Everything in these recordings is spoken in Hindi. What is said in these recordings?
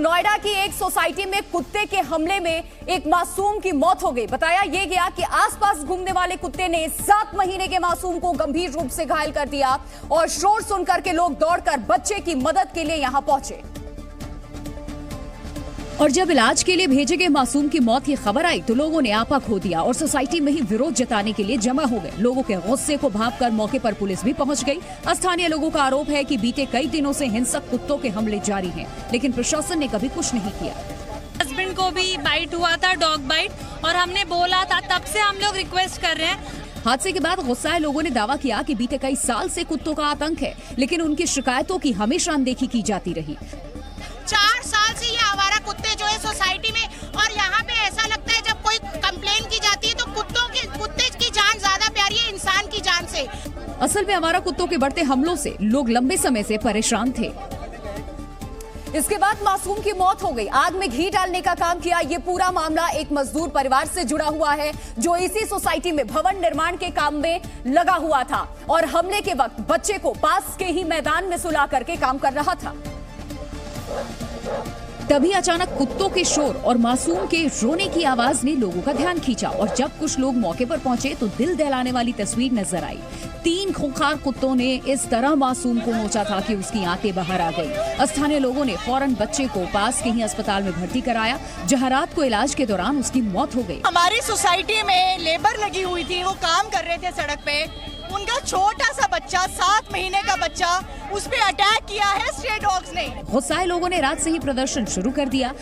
नोएडा की एक सोसाइटी में कुत्ते के हमले में एक मासूम की मौत हो गई। बताया यह गया कि आसपास घूमने वाले कुत्ते ने 7 महीने के मासूम को गंभीर रूप से घायल कर दिया और शोर सुनकर के लोग दौड़कर बच्चे की मदद के लिए यहां पहुंचे। और जब इलाज के लिए भेजे गए मासूम की मौत की खबर आई तो लोगों ने आपा खो दिया और सोसाइटी में ही विरोध जताने के लिए जमा हो गए। लोगों के गुस्से को भांपकर मौके पर पुलिस भी पहुंच गई। स्थानीय लोगों का आरोप है कि बीते कई दिनों से हिंसक कुत्तों के हमले जारी हैं, लेकिन प्रशासन ने कभी कुछ नहीं किया। हस्बैंड को भी बाइट हुआ था, डॉग बाइट, और हमने बोला था, तब से हम लोग रिक्वेस्ट कर रहे हैं। हादसे के बाद गुस्साए लोगों ने दावा किया कि बीते कई साल से कुत्तों का आतंक है, लेकिन उनकी शिकायतों की हमेशा अनदेखी की जाती रही। 4 साल से ये आवारा कुत्ते जो है सोसाइटी में, और यहाँ पे ऐसा लगता है जब कोई कंप्लेन की जाती है तो कुत्ते की जान ज्यादा प्यारी है इंसान की जान से। असल में आवारा कुत्तों के बढ़ते हमलों से लोग लंबे समय से परेशान थे। इसके बाद मासूम की मौत हो गई। आग में घी डालने का काम किया। ये पूरा मामला एक मजदूर परिवार से जुड़ा हुआ है जो इसी सोसाइटी में भवन निर्माण के काम में लगा हुआ था और हमले के वक्त बच्चे को पास के ही मैदान में सुला करके काम कर रहा था। तभी अचानक कुत्तों के शोर और मासूम के रोने की आवाज ने लोगों का ध्यान खींचा और जब कुछ लोग मौके पर पहुंचे तो दिल दहलाने वाली तस्वीर नजर आई। 3 खूंखार कुत्तों ने इस तरह मासूम को नोचा था कि उसकी आंखें बाहर आ गई। स्थानीय लोगों ने फौरन बच्चे को पास के ही अस्पताल में भर्ती कराया, जहां रात को इलाज के दौरान उसकी मौत हो गई। हमारी सोसाइटी में लेबर लगी हुई थी, वो काम कर रहे थे सड़क पे। उनका छोटा सा बच्चा, 7 महीने का बच्चा, उस पे अटैक किया है स्ट्रे डॉग्स ने। गुस्साए लोगों ने रात से ही प्रदर्शन शुरू कर दिया।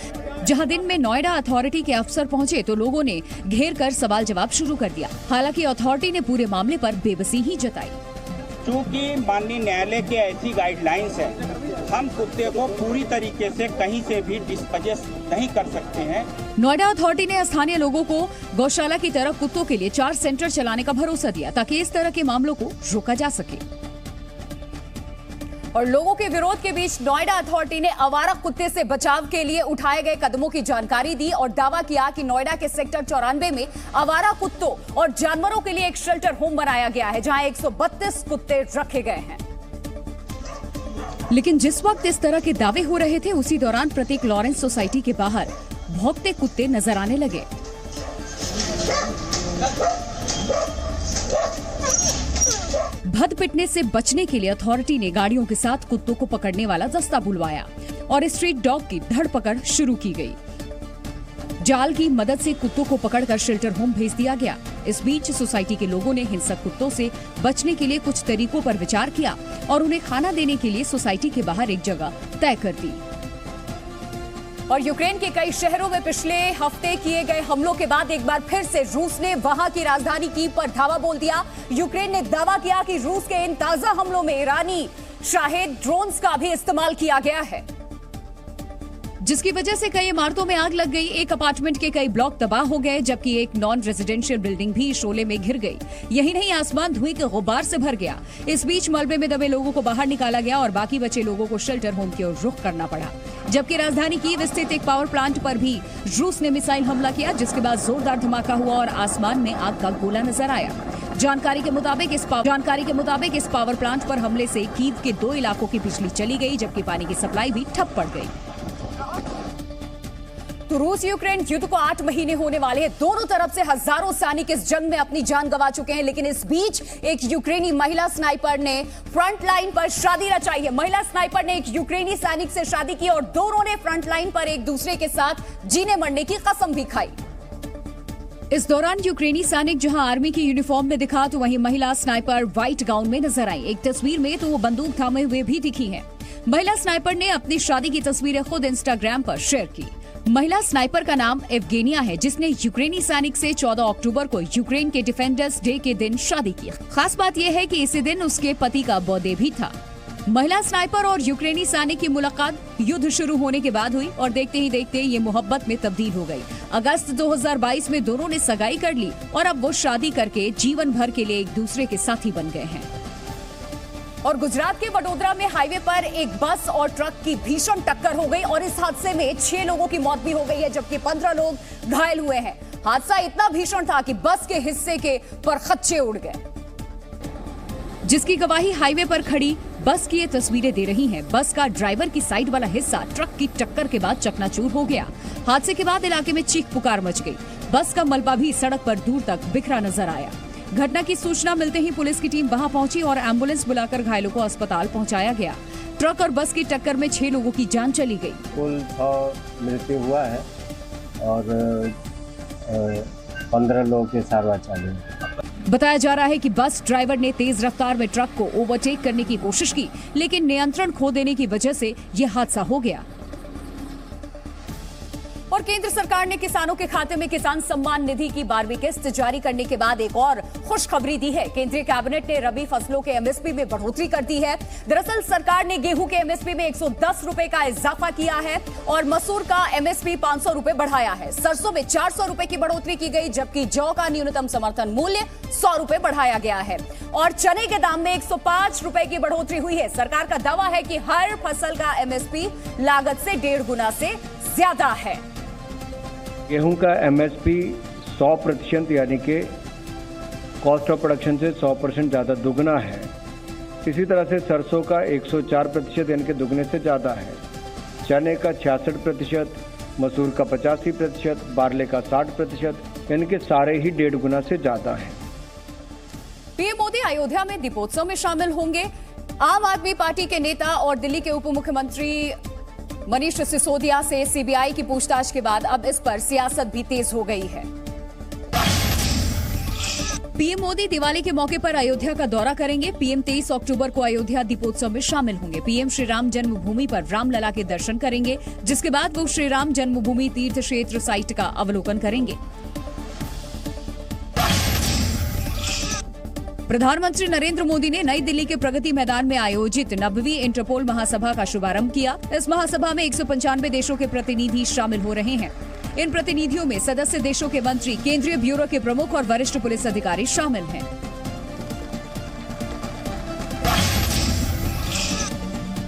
जहां दिन में नोएडा अथॉरिटी के अफसर पहुंचे तो लोगों ने घेर कर सवाल जवाब शुरू कर दिया। हालांकि अथॉरिटी ने पूरे मामले पर बेबसी ही जताई। चूँकि माननीय न्यायालय के ऐसी गाइडलाइंस है, हम कुत्ते को पूरी तरीके से कहीं से भी डिस्पोजेस नहीं कर सकते हैं। नोएडा अथॉरिटी ने स्थानीय लोगों को गौशाला की तरह कुत्तों के लिए 4 सेंटर चलाने का भरोसा दिया ताकि इस तरह के मामलों को रोका जा सके। और लोगों के विरोध के बीच नोएडा अथॉरिटी ने आवारा कुत्ते से बचाव के लिए उठाए गए कदमों की जानकारी दी और दावा किया कि नोएडा के सेक्टर 94 में आवारा कुत्तों और जानवरों के लिए एक शेल्टर होम बनाया गया है जहां 132 कुत्ते रखे गए हैं। लेकिन जिस वक्त इस तरह के दावे हो रहे थे उसी दौरान प्रतीक लॉरेंस सोसाइटी के बाहर भौंकते कुत्ते नजर आने लगे। भद पिटने से बचने के लिए अथॉरिटी ने गाड़ियों के साथ कुत्तों को पकड़ने वाला दस्ता बुलवाया और स्ट्रीट डॉग की धरपकड़ शुरू की गई। जाल की मदद से कुत्तों को पकड़कर शेल्टर होम भेज दिया गया। इस बीच सोसाइटी के लोगों ने हिंसक कुत्तों से बचने के लिए कुछ तरीकों पर विचार किया और उन्हें खाना देने के लिए सोसाइटी के बाहर एक जगह तय कर दी। और यूक्रेन के कई शहरों में पिछले हफ्ते किए गए हमलों के बाद एक बार फिर से रूस ने वहां की राजधानी कीव पर धावा बोल दिया। यूक्रेन ने दावा किया कि रूस के इन ताजा हमलों में ईरानी शाहेद ड्रोन्स का भी इस्तेमाल किया गया है, जिसकी वजह से कई इमारतों में आग लग गई। एक अपार्टमेंट के कई ब्लॉक तबाह हो गए जबकि एक नॉन रेजिडेंशियल बिल्डिंग भी शोले में घिर गई। यही नहीं, आसमान धुएं के गुब्बार से भर गया। इस बीच मलबे में दबे लोगों को बाहर निकाला गया और बाकी बचे लोगों को शेल्टर होम की ओर रुख करना पड़ा। जबकि राजधानी कीव स्थित एक पावर प्लांट पर भी रूस ने मिसाइल हमला किया, जिसके बाद जोरदार धमाका हुआ और आसमान में आग का गोला नजर आया। जानकारी के मुताबिक इस पावर प्लांट पर हमले से कीव के 2 इलाकों की बिजली चली गई जबकि पानी की सप्लाई भी ठप पड़ गई। तो रूस यूक्रेन युद्ध को 8 महीने होने वाले हैं। दोनों तरफ से हजारों सैनिक इस जंग में अपनी जान गंवा चुके हैं, लेकिन इस बीच एक यूक्रेनी महिला स्नाइपर ने फ्रंट लाइन पर शादी रचाई है। महिला स्नाइपर ने एक यूक्रेनी सैनिक से शादी की और दोनों ने फ्रंट लाइन पर एक दूसरे के साथ जीने मरने की कसम भी खाई। इस दौरान यूक्रेनी सैनिक जहां आर्मी की यूनिफॉर्म में दिखा तो वहीं महिला स्नाइपर व्हाइट गाउन में नजर आई। एक तस्वीर में तो वो बंदूक थामे हुए भी दिखी है। महिला स्नाइपर ने अपनी शादी की तस्वीरें खुद इंस्टाग्राम पर शेयर की। महिला स्नाइपर का नाम एवगेनिया है, जिसने यूक्रेनी सैनिक से 14 अक्टूबर को यूक्रेन के डिफेंडर्स डे के दिन शादी की। खास बात यह है कि इसी दिन उसके पति का बर्थडे भी था। महिला स्नाइपर और यूक्रेनी सैनिक की मुलाकात युद्ध शुरू होने के बाद हुई और देखते ही देखते ये मोहब्बत में तब्दील हो गई। अगस्त 2022 में दोनों ने सगाई कर ली और अब वो शादी करके जीवन भर के लिए एक दूसरे के साथी बन गए हैं। और गुजरात के वडोदरा में हाईवे पर एक बस और ट्रक की भीषण टक्कर हो गई और इस हादसे में 6 लोगों की मौत भी हो गई है जबकि 15 लोग घायल हुए हैं। हादसा इतना भीषण था कि बस के हिस्से के परखच्चे उड़ गए, जिसकी गवाही हाईवे पर खड़ी बस की ये तस्वीरें दे रही हैं। बस का ड्राइवर की साइड वाला हिस्सा ट्रक की टक्कर के बाद चकनाचूर हो गया। हादसे के बाद इलाके में चीख पुकार मच गई। बस का मलबा भी सड़क पर दूर तक बिखरा नजर आया। घटना की सूचना मिलते ही पुलिस की टीम वहां पहुंची और एम्बुलेंस बुलाकर घायलों को अस्पताल पहुंचाया गया। ट्रक और बस की टक्कर में 6 लोगों की जान चली गई। कुल 6 मृत्यु हुआ है और 15 लोगों के सारवार चालू है। बताया जा रहा है कि बस ड्राइवर ने तेज रफ्तार में ट्रक को ओवरटेक करने की कोशिश की, लेकिन नियंत्रण खो देने की वजह से यह हादसा हो गया। और केंद्र सरकार ने किसानों के खाते में किसान सम्मान निधि की 12वीं किस्त जारी करने के बाद एक और खुशखबरी दी है। केंद्रीय कैबिनेट ने रबी फसलों के एमएसपी में बढ़ोतरी कर दी है। दरअसल सरकार ने गेहूं के एमएसपी में 110 रुपए का इजाफा किया है और मसूर का एमएसपी 500 रुपए बढ़ाया है। सरसों में 400 रुपए की बढ़ोतरी की गई, जबकि जौ का न्यूनतम समर्थन मूल्य 100 रुपए बढ़ाया गया है और चने के दाम में 105 रुपए की बढ़ोतरी हुई है। सरकार का दावा है कि हर फसल का एमएसपी लागत से 1.5 गुना से ज्यादा है। गेहूं का एमएसपी 100% यानी कि कॉस्ट ऑफ प्रोडक्शन से 100% ज़्यादा दुगना है। इसी तरह से सरसों का 104% यानी कि दुगने से ज़्यादा है। चने का 66%, मसूर का 85%, बारले का 60% यानी कि सारे ही 1.5 गुना से ज़्यादा हैं। पीएम मोदी अयोध्या में दीपोत्सव में शामिल होंगे। आम आदमी पार्टी के नेता और दिल्ली के उप मुख्यमंत्री मनीष सिसोदिया से सीबीआई की पूछताछ के बाद अब इस पर सियासत भी तेज हो गई है। पीएम मोदी दिवाली के मौके पर अयोध्या का दौरा करेंगे। पीएम 23 अक्टूबर को अयोध्या दीपोत्सव में शामिल होंगे। पीएम श्री राम जन्मभूमि पर रामलला के दर्शन करेंगे, जिसके बाद वो श्री राम जन्मभूमि तीर्थ क्षेत्र साइट का अवलोकन करेंगे। प्रधानमंत्री नरेंद्र मोदी ने नई दिल्ली के प्रगति मैदान में आयोजित 9वीं इंटरपोल महासभा का शुभारंभ किया। इस महासभा में 195 देशों के प्रतिनिधि शामिल हो रहे हैं। इन प्रतिनिधियों में सदस्य देशों के मंत्री, केंद्रीय ब्यूरो के प्रमुख और वरिष्ठ पुलिस अधिकारी शामिल हैं।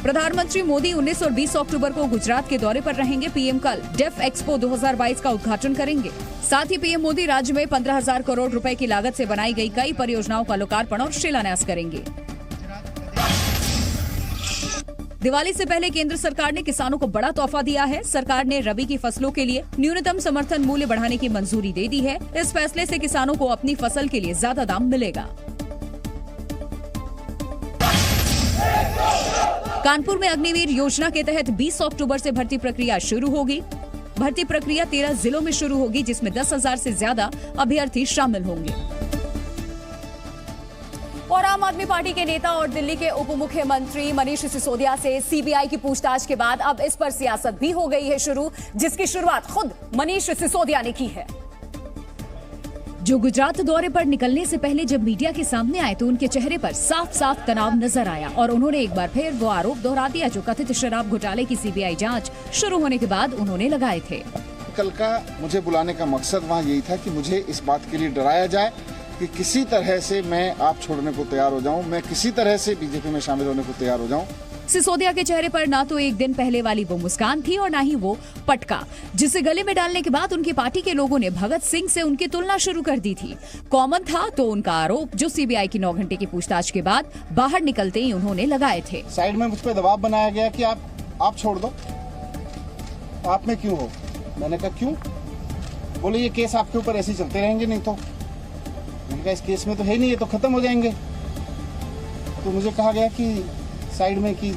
प्रधानमंत्री मोदी 19 और 20 अक्टूबर को गुजरात के दौरे पर रहेंगे। पीएम कल डेफ एक्सपो 2022 का उद्घाटन करेंगे। साथ ही पीएम मोदी राज्य में 15,000 करोड़ रुपए की लागत से बनाई गई कई परियोजनाओं का लोकार्पण और शिलान्यास करेंगे। दिवाली से पहले केंद्र सरकार ने किसानों को बड़ा तोहफा दिया है। सरकार ने रबी की फसलों के लिए न्यूनतम समर्थन मूल्य बढ़ाने की मंजूरी दे दी है। इस फैसले से किसानों को अपनी फसल के लिए ज्यादा दाम मिलेगा। कानपुर में अग्निवीर योजना के तहत 20 अक्टूबर से भर्ती प्रक्रिया शुरू होगी। भर्ती प्रक्रिया 13 जिलों में शुरू होगी, जिसमें 10,000 से ज्यादा अभ्यर्थी शामिल होंगे। और आम आदमी पार्टी के नेता और दिल्ली के उप मुख्यमंत्री मनीष सिसोदिया से सीबीआई की पूछताछ के बाद अब इस पर सियासत भी हो गई है शुरू, जिसकी शुरुआत खुद मनीष सिसोदिया ने की है। जो गुजरात दौरे पर निकलने से पहले जब मीडिया के सामने आए तो उनके चेहरे पर साफ साफ तनाव नजर आया और उन्होंने एक बार फिर वो आरोप दोहरा दिया जो कथित शराब घोटाले की सीबीआई जांच शुरू होने के बाद उन्होंने लगाए थे। कल का मुझे बुलाने का मकसद वहाँ यही था कि मुझे इस बात के लिए डराया जाए कि किसी तरह से मैं आप छोड़ने को तैयार हो जाऊं, मैं किसी तरह से बीजेपी में शामिल होने को तैयार हो जाऊं। सिसोदिया के चेहरे पर ना तो एक दिन पहले वाली वो मुस्कान थी और ना ही वो पटका, जिसे गले में डालने के बाद उनकी पार्टी के लोगों ने भगत सिंह से उनकी तुलना शुरू कर दी थी। कॉमन था तो उनका आरोप जो सीबीआई की 9 घंटे की पूछताछ के बाद बाहर निकलते ही उन्होंने लगाए थे। साइड में मुझ पर दबाव बनाया गया कि आप छोड़ दो, आप में क्यों हो? मैंने कहा क्यों? बोले ये केस आपके ऊपर ऐसे चलते रहेंगे, नहीं तो मैंने कहा इस केस में तो है नहीं, ये तो खत्म हो जाएंगे। तो मुझे कहा गया कि साइड में कि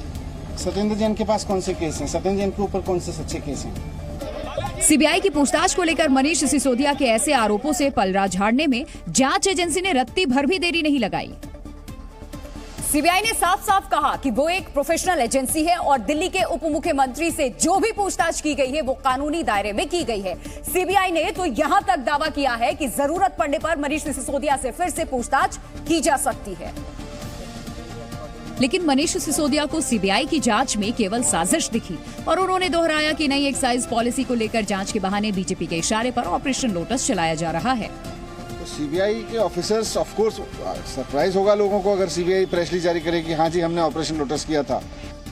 सत्येंद्र जैन के पास कौन से केस हैं, सत्येंद्र जैन के ऊपर कौन से सच्चे केस हैं। सीबीआई की पूछताछ को लेकर मनीष सिसोदिया के ऐसे आरोपों से पलड़ा झाड़ने में जांच एजेंसी ने रत्ती भर भी देरी नहीं लगाई। सीबीआई ने साफ साफ कहा कि वो एक प्रोफेशनल एजेंसी है और दिल्ली के उप मुख्यमंत्री से जो भी पूछताछ की गई है वो कानूनी दायरे में की गई है। सीबीआई ने तो यहां तक दावा किया है कि जरूरत पड़ने पर मनीष सिसोदिया से फिर से पूछताछ की जा सकती है। लेकिन मनीष सिसोदिया को सीबीआई की जांच में केवल साजिश दिखी और उन्होंने दोहराया कि नई एक्साइज पॉलिसी को लेकर जांच के बहाने बीजेपी के इशारे पर ऑपरेशन लोटस चलाया जा रहा है। तो सीबीआई के ऑफिसर्स ऑफ कोर्स सरप्राइज होगा लोगों को अगर सीबीआई प्रेस रिलीज जारी करेगी हाँ जी हमने ऑपरेशन लोटस किया था।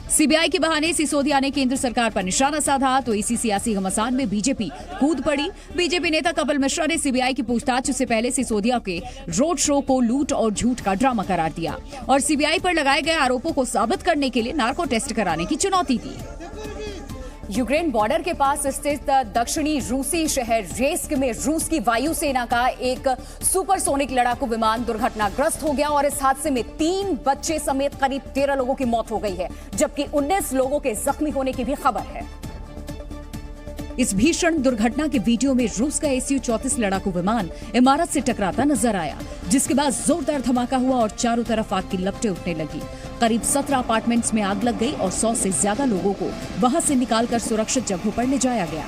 सीबीआई के बहाने सिसोदिया ने केंद्र सरकार पर निशाना साधा तो इसी सियासी घमासान में बीजेपी कूद पड़ी। बीजेपी नेता कपिल मिश्रा ने सीबीआई की पूछताछ से पहले सिसोदिया के रोड शो को लूट और झूठ का ड्रामा करार दिया और सीबीआई पर लगाए गए आरोपों को साबित करने के लिए नार्को टेस्ट कराने की चुनौती दी। यूक्रेन बॉर्डर के पास स्थित दक्षिणी रूसी शहर रेस्क में रूस की वायुसेना का एक सुपरसोनिक लड़ाकू विमान दुर्घटनाग्रस्त हो गया और इस हादसे में 3 बच्चे समेत करीब 13 लोगों की मौत हो गई है, जबकि 19 लोगों के जख्मी होने की भी खबर है। इस भीषण दुर्घटना के वीडियो में रूस का Su-34 लड़ाकू विमान इमारत से टकराता नजर आया, जिसके बाद जोरदार धमाका हुआ और चारों तरफ आग की लपटें उठने लगी। करीब 17 अपार्टमेंट्स में आग लग गई और 100 से ज्यादा लोगों को वहां से निकालकर सुरक्षित जगहों पर ले जाया गया।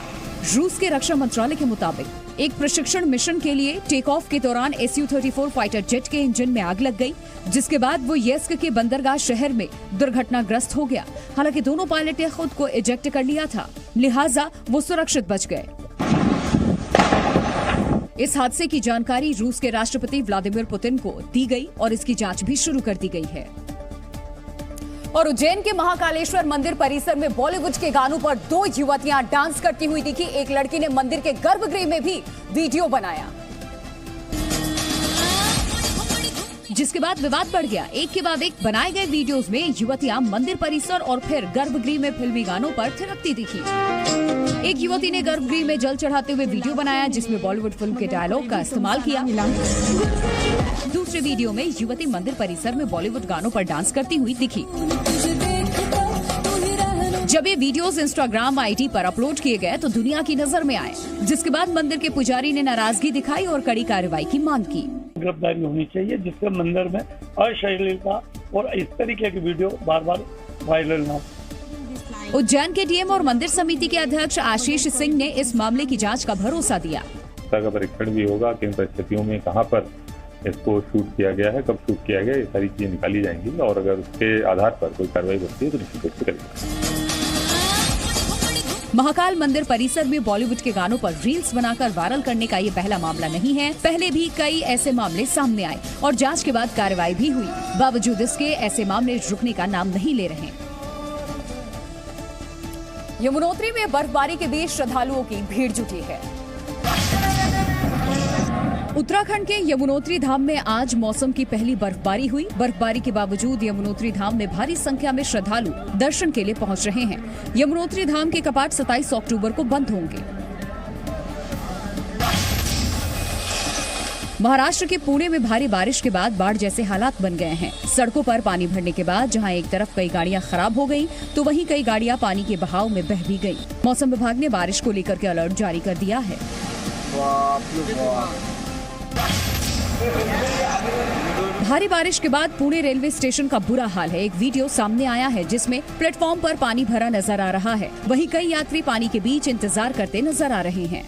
रूस के रक्षा मंत्रालय के मुताबिक एक प्रशिक्षण मिशन के लिए टेक ऑफ के दौरान Su-34 फाइटर जेट के इंजन में आग लग गई, जिसके बाद वो येस्क के बंदरगाह शहर में दुर्घटनाग्रस्त हो गया। हालांकि दोनों पायलट ने खुद को इजेक्ट कर लिया था, लिहाजा वो सुरक्षित बच गए। इस हादसे की जानकारी रूस के राष्ट्रपति व्लादिमीर पुतिन को दी गई और इसकी जांच भी शुरू कर दी गई है। और उज्जैन के महाकालेश्वर मंदिर परिसर में बॉलीवुड के गानों पर 2 युवतियां डांस करती हुई दिखी। एक लड़की ने मंदिर के गर्भगृह में भी वीडियो बनाया, जिसके बाद विवाद बढ़ गया। एक के बाद एक बनाए गए वीडियोस में युवतियां मंदिर परिसर और फिर गर्भगृह में फिल्मी गानों पर थिरकती दिखी। एक युवती ने गर्भगृह में जल चढ़ाते हुए वीडियो बनाया, जिसमें बॉलीवुड फिल्म के डायलॉग का इस्तेमाल किया। दूसरे वीडियो में युवती मंदिर परिसर में बॉलीवुड गानों पर डांस करती हुई दिखी। जब ये वीडियोस इंस्टाग्राम आईडी पर अपलोड किए गए तो दुनिया की नजर में आए, जिसके बाद मंदिर के पुजारी ने नाराजगी दिखाई और कड़ी कार्रवाई की मांग की। गिरफ्तारी होनी चाहिए जिससे मंदिर में अश्लीलता और इस तरीके की वीडियो बार बार वायरल न हो। उज्जैन के डीएम और मंदिर समिति के अध्यक्ष आशीष सिंह ने इस मामले की जांच का भरोसा दिया। का परीक्षण भी होगा, किन परिस्थितियों में कहां पर इसको शूट किया गया है, कब शूट किया गया, ये सारी चीजें निकाली जाएंगी और अगर उसके आधार पर कोई कार्रवाई होती है तो निश्चित रूप से करेंगे। महाकाल मंदिर परिसर में बॉलीवुड के गानों पर रील्स बनाकर वायरल करने का ये पहला मामला नहीं है। पहले भी कई ऐसे मामले सामने आए और जांच के बाद कार्रवाई भी हुई। बावजूद इसके ऐसे मामले रुकने का नाम नहीं ले रहे। यमुनोत्री में बर्फबारी के बीच श्रद्धालुओं की भीड़ जुटी है। उत्तराखंड के यमुनोत्री धाम में आज मौसम की पहली बर्फबारी हुई। बर्फबारी के बावजूद यमुनोत्री धाम में भारी संख्या में श्रद्धालु दर्शन के लिए पहुंच रहे हैं। यमुनोत्री धाम के कपाट 27 अक्टूबर को बंद होंगे। महाराष्ट्र के पुणे में भारी बारिश के बाद बाढ़ जैसे हालात बन गए हैं। सड़कों पर पानी भरने के बाद जहां एक तरफ कई गाड़ियां खराब हो गईं, तो वहीं कई गाड़ियां पानी के बहाव में बह भी गईं। मौसम विभाग ने बारिश को लेकर के अलर्ट जारी कर दिया है। भारी बारिश के बाद पुणे रेलवे स्टेशन का बुरा हाल है। एक वीडियो सामने आया है जिसमें प्लेटफॉर्म पर पानी भरा नजर आ रहा है। वहीं कई यात्री पानी के बीच इंतजार करते नजर आ रहे हैं।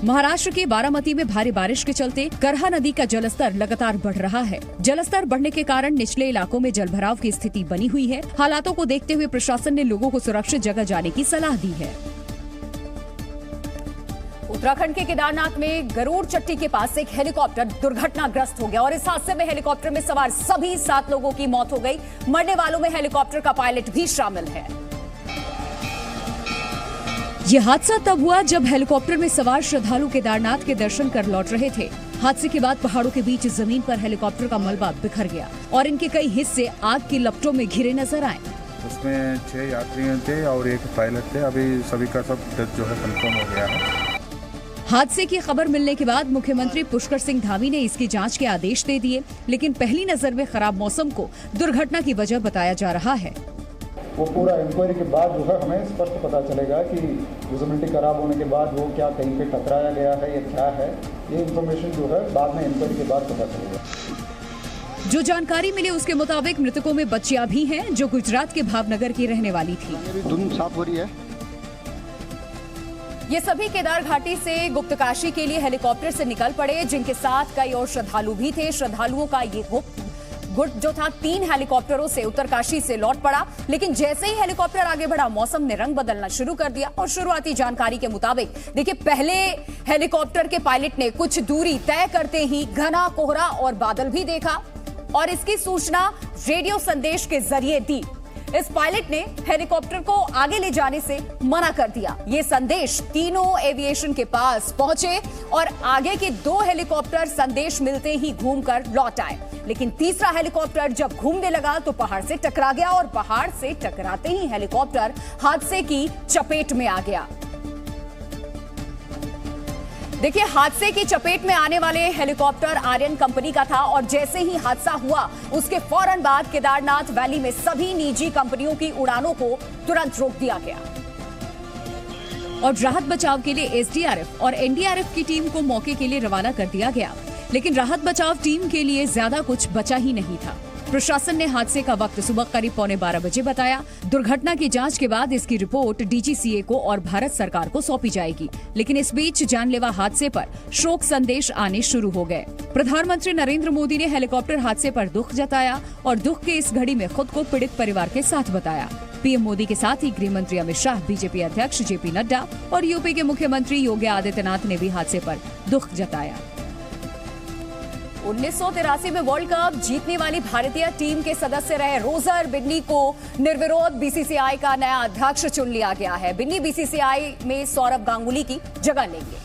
महाराष्ट्र के बारामती में भारी बारिश के चलते करहा नदी का जलस्तर लगातार बढ़ रहा है। जलस्तर बढ़ने के कारण निचले इलाकों में जलभराव की स्थिति बनी हुई है। हालातों को देखते हुए प्रशासन ने लोगों को सुरक्षित जगह जाने की सलाह दी है। उत्तराखंड के केदारनाथ में गरुड़ चट्टी के पास एक हेलीकॉप्टर दुर्घटनाग्रस्त हो गया और इस हादसे में हेलीकॉप्टर में सवार सभी 7 लोगों की मौत हो गई। मरने वालों में हेलीकॉप्टर का पायलट भी शामिल है। यह हादसा तब हुआ जब हेलीकॉप्टर में सवार श्रद्धालु केदारनाथ के दर्शन कर लौट रहे थे। हादसे के बाद पहाड़ों के बीच जमीन पर हेलीकॉप्टर का मलबा बिखर गया और इनके कई हिस्से आग की लपटों में घिरे नजर आए। उसमें 6 यात्री थे और एक पायलट थे। अभी सभी का सब डेथ जो है कंफर्म हो गया है। हादसे की खबर मिलने के बाद मुख्यमंत्री पुष्कर सिंह धामी ने इसकी जांच के आदेश दे दिए, लेकिन पहली नजर में खराब मौसम को दुर्घटना की वजह बताया जा रहा है। वो पूरा इंक्वायरी के बाद जो है हमें स्पष्ट पता चलेगा कि विजिबिलिटी खराब होने के बाद वो क्या कहीं पे टकराया गया है या क्या है। ये इन्फॉर्मेशन जो है बाद में इंक्वायरी के बाद पता चलेगा। जो जानकारी मिली उसके मुताबिक मृतकों में बच्चियां भी हैं जो गुजरात के भावनगर की रहने वाली थी। धुंध साफ हो रही है। ये सभी केदार घाटी से गुप्तकाशी के लिए हेलीकॉप्टर से निकल पड़े, जिनके साथ कई और श्रद्धालु भी थे। श्रद्धालुओं का ये गुट जो था 3 हेलीकॉप्टरों से उत्तरकाशी से लौट पड़ा, लेकिन जैसे ही हेलीकॉप्टर आगे बढ़ा मौसम ने रंग बदलना शुरू कर दिया और शुरुआती जानकारी के मुताबिक देखिए पहले हेलीकॉप्टर के पायलट ने कुछ दूरी तय करते ही घना कोहरा और बादल भी देखा। और इसकी सूचना रेडियो संदेश के जरिए दी। इस पायलट ने हेलीकॉप्टर को आगे ले जाने से मना कर दिया। ये संदेश तीनों एविएशन के पास पहुंचे और आगे के 2 हेलीकॉप्टर संदेश मिलते ही घूमकर लौट आए, लेकिन तीसरा हेलीकॉप्टर जब घूमने लगा तो पहाड़ से टकरा गया और पहाड़ से टकराते ही हेलीकॉप्टर हादसे की चपेट में आ गया। देखिए, हादसे की चपेट में आने वाले हेलीकॉप्टर आर्यन कंपनी का था और जैसे ही हादसा हुआ उसके फौरन बाद केदारनाथ वैली में सभी निजी कंपनियों की उड़ानों को तुरंत रोक दिया गया और राहत बचाव के लिए एसडीआरएफ और एनडीआरएफ की टीम को मौके के लिए रवाना कर दिया गया। लेकिन राहत बचाव टीम के लिए ज्यादा कुछ बचा ही नहीं था। प्रशासन ने हादसे का वक्त सुबह करीब 11:15 बजे बताया। दुर्घटना की जांच के बाद इसकी रिपोर्ट डीजीसीए को और भारत सरकार को सौंपी जाएगी। लेकिन इस बीच जानलेवा हादसे पर शोक संदेश आने शुरू हो गए। प्रधानमंत्री नरेंद्र मोदी ने हेलीकॉप्टर हादसे पर दुख जताया और दुख के इस घड़ी में खुद को पीड़ित परिवार के साथ बताया। पीएम मोदी के साथ ही गृह मंत्री अमित शाह, बीजेपी अध्यक्ष जेपी नड्डा और यूपी के मुख्यमंत्री योगी आदित्यनाथ ने भी हादसे पर दुख जताया। 1983 में वर्ल्ड कप जीतने वाली भारतीय टीम के सदस्य रहे रोजर बिन्नी को निर्विरोध बीसीसीआई का नया अध्यक्ष चुन लिया गया है। बिन्नी बीसीसीआई में सौरव गांगुली की जगह लेंगे,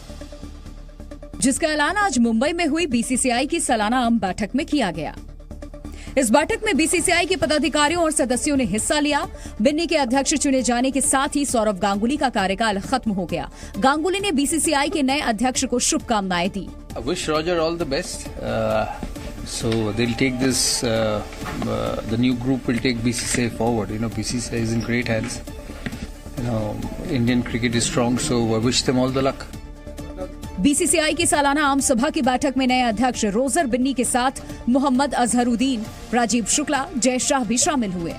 जिसका ऐलान आज मुंबई में हुई बीसीसीआई की सालाना आम बैठक में किया गया। इस बैठक में बीसीसीआई के पदाधिकारियों और सदस्यों ने हिस्सा लिया। बिन्नी के अध्यक्ष चुने जाने के साथ ही सौरव गांगुली का कार्यकाल खत्म हो गया। गांगुली ने बीसीसीआई के नए अध्यक्ष को शुभकामनाएं दी। I wish Roger all the best. So they'll take this. The new group will take BCCI forward. You know, BCCI is in great hands. You know, Indian cricket is strong, so I wish them all the luck. BCCI की सालाना आम सभा की बैठक में नए अध्यक्ष रोजर बिन्नी के साथ मोहम्मद अजहरुद्दीन, राजीव शुक्ला, जय शाह भी शामिल हुए।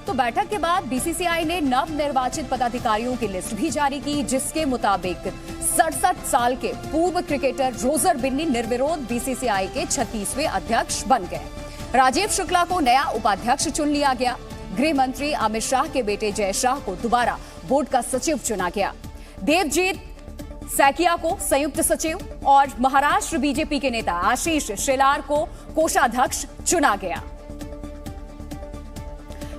तो बैठक के बाद बीसीसीआई ने नव निर्वाचित पदाधिकारियों की लिस्ट भी जारी की, जिसके मुताबिक 67 साल के पूर्व क्रिकेटर रोजर बिन्नी निर्विरोध बीसीसीआई के 36वें अध्यक्ष बन गए। राजीव शुक्ला को नया उपाध्यक्ष चुन लिया गया। गृह मंत्री अमित शाह के बेटे जय शाह को दोबारा बोर्ड का सचिव चुना गया। देवजीत सैकिया को संयुक्त सचिव और महाराष्ट्र बीजेपी के नेता आशीष शेलार को कोषाध्यक्ष चुना गया।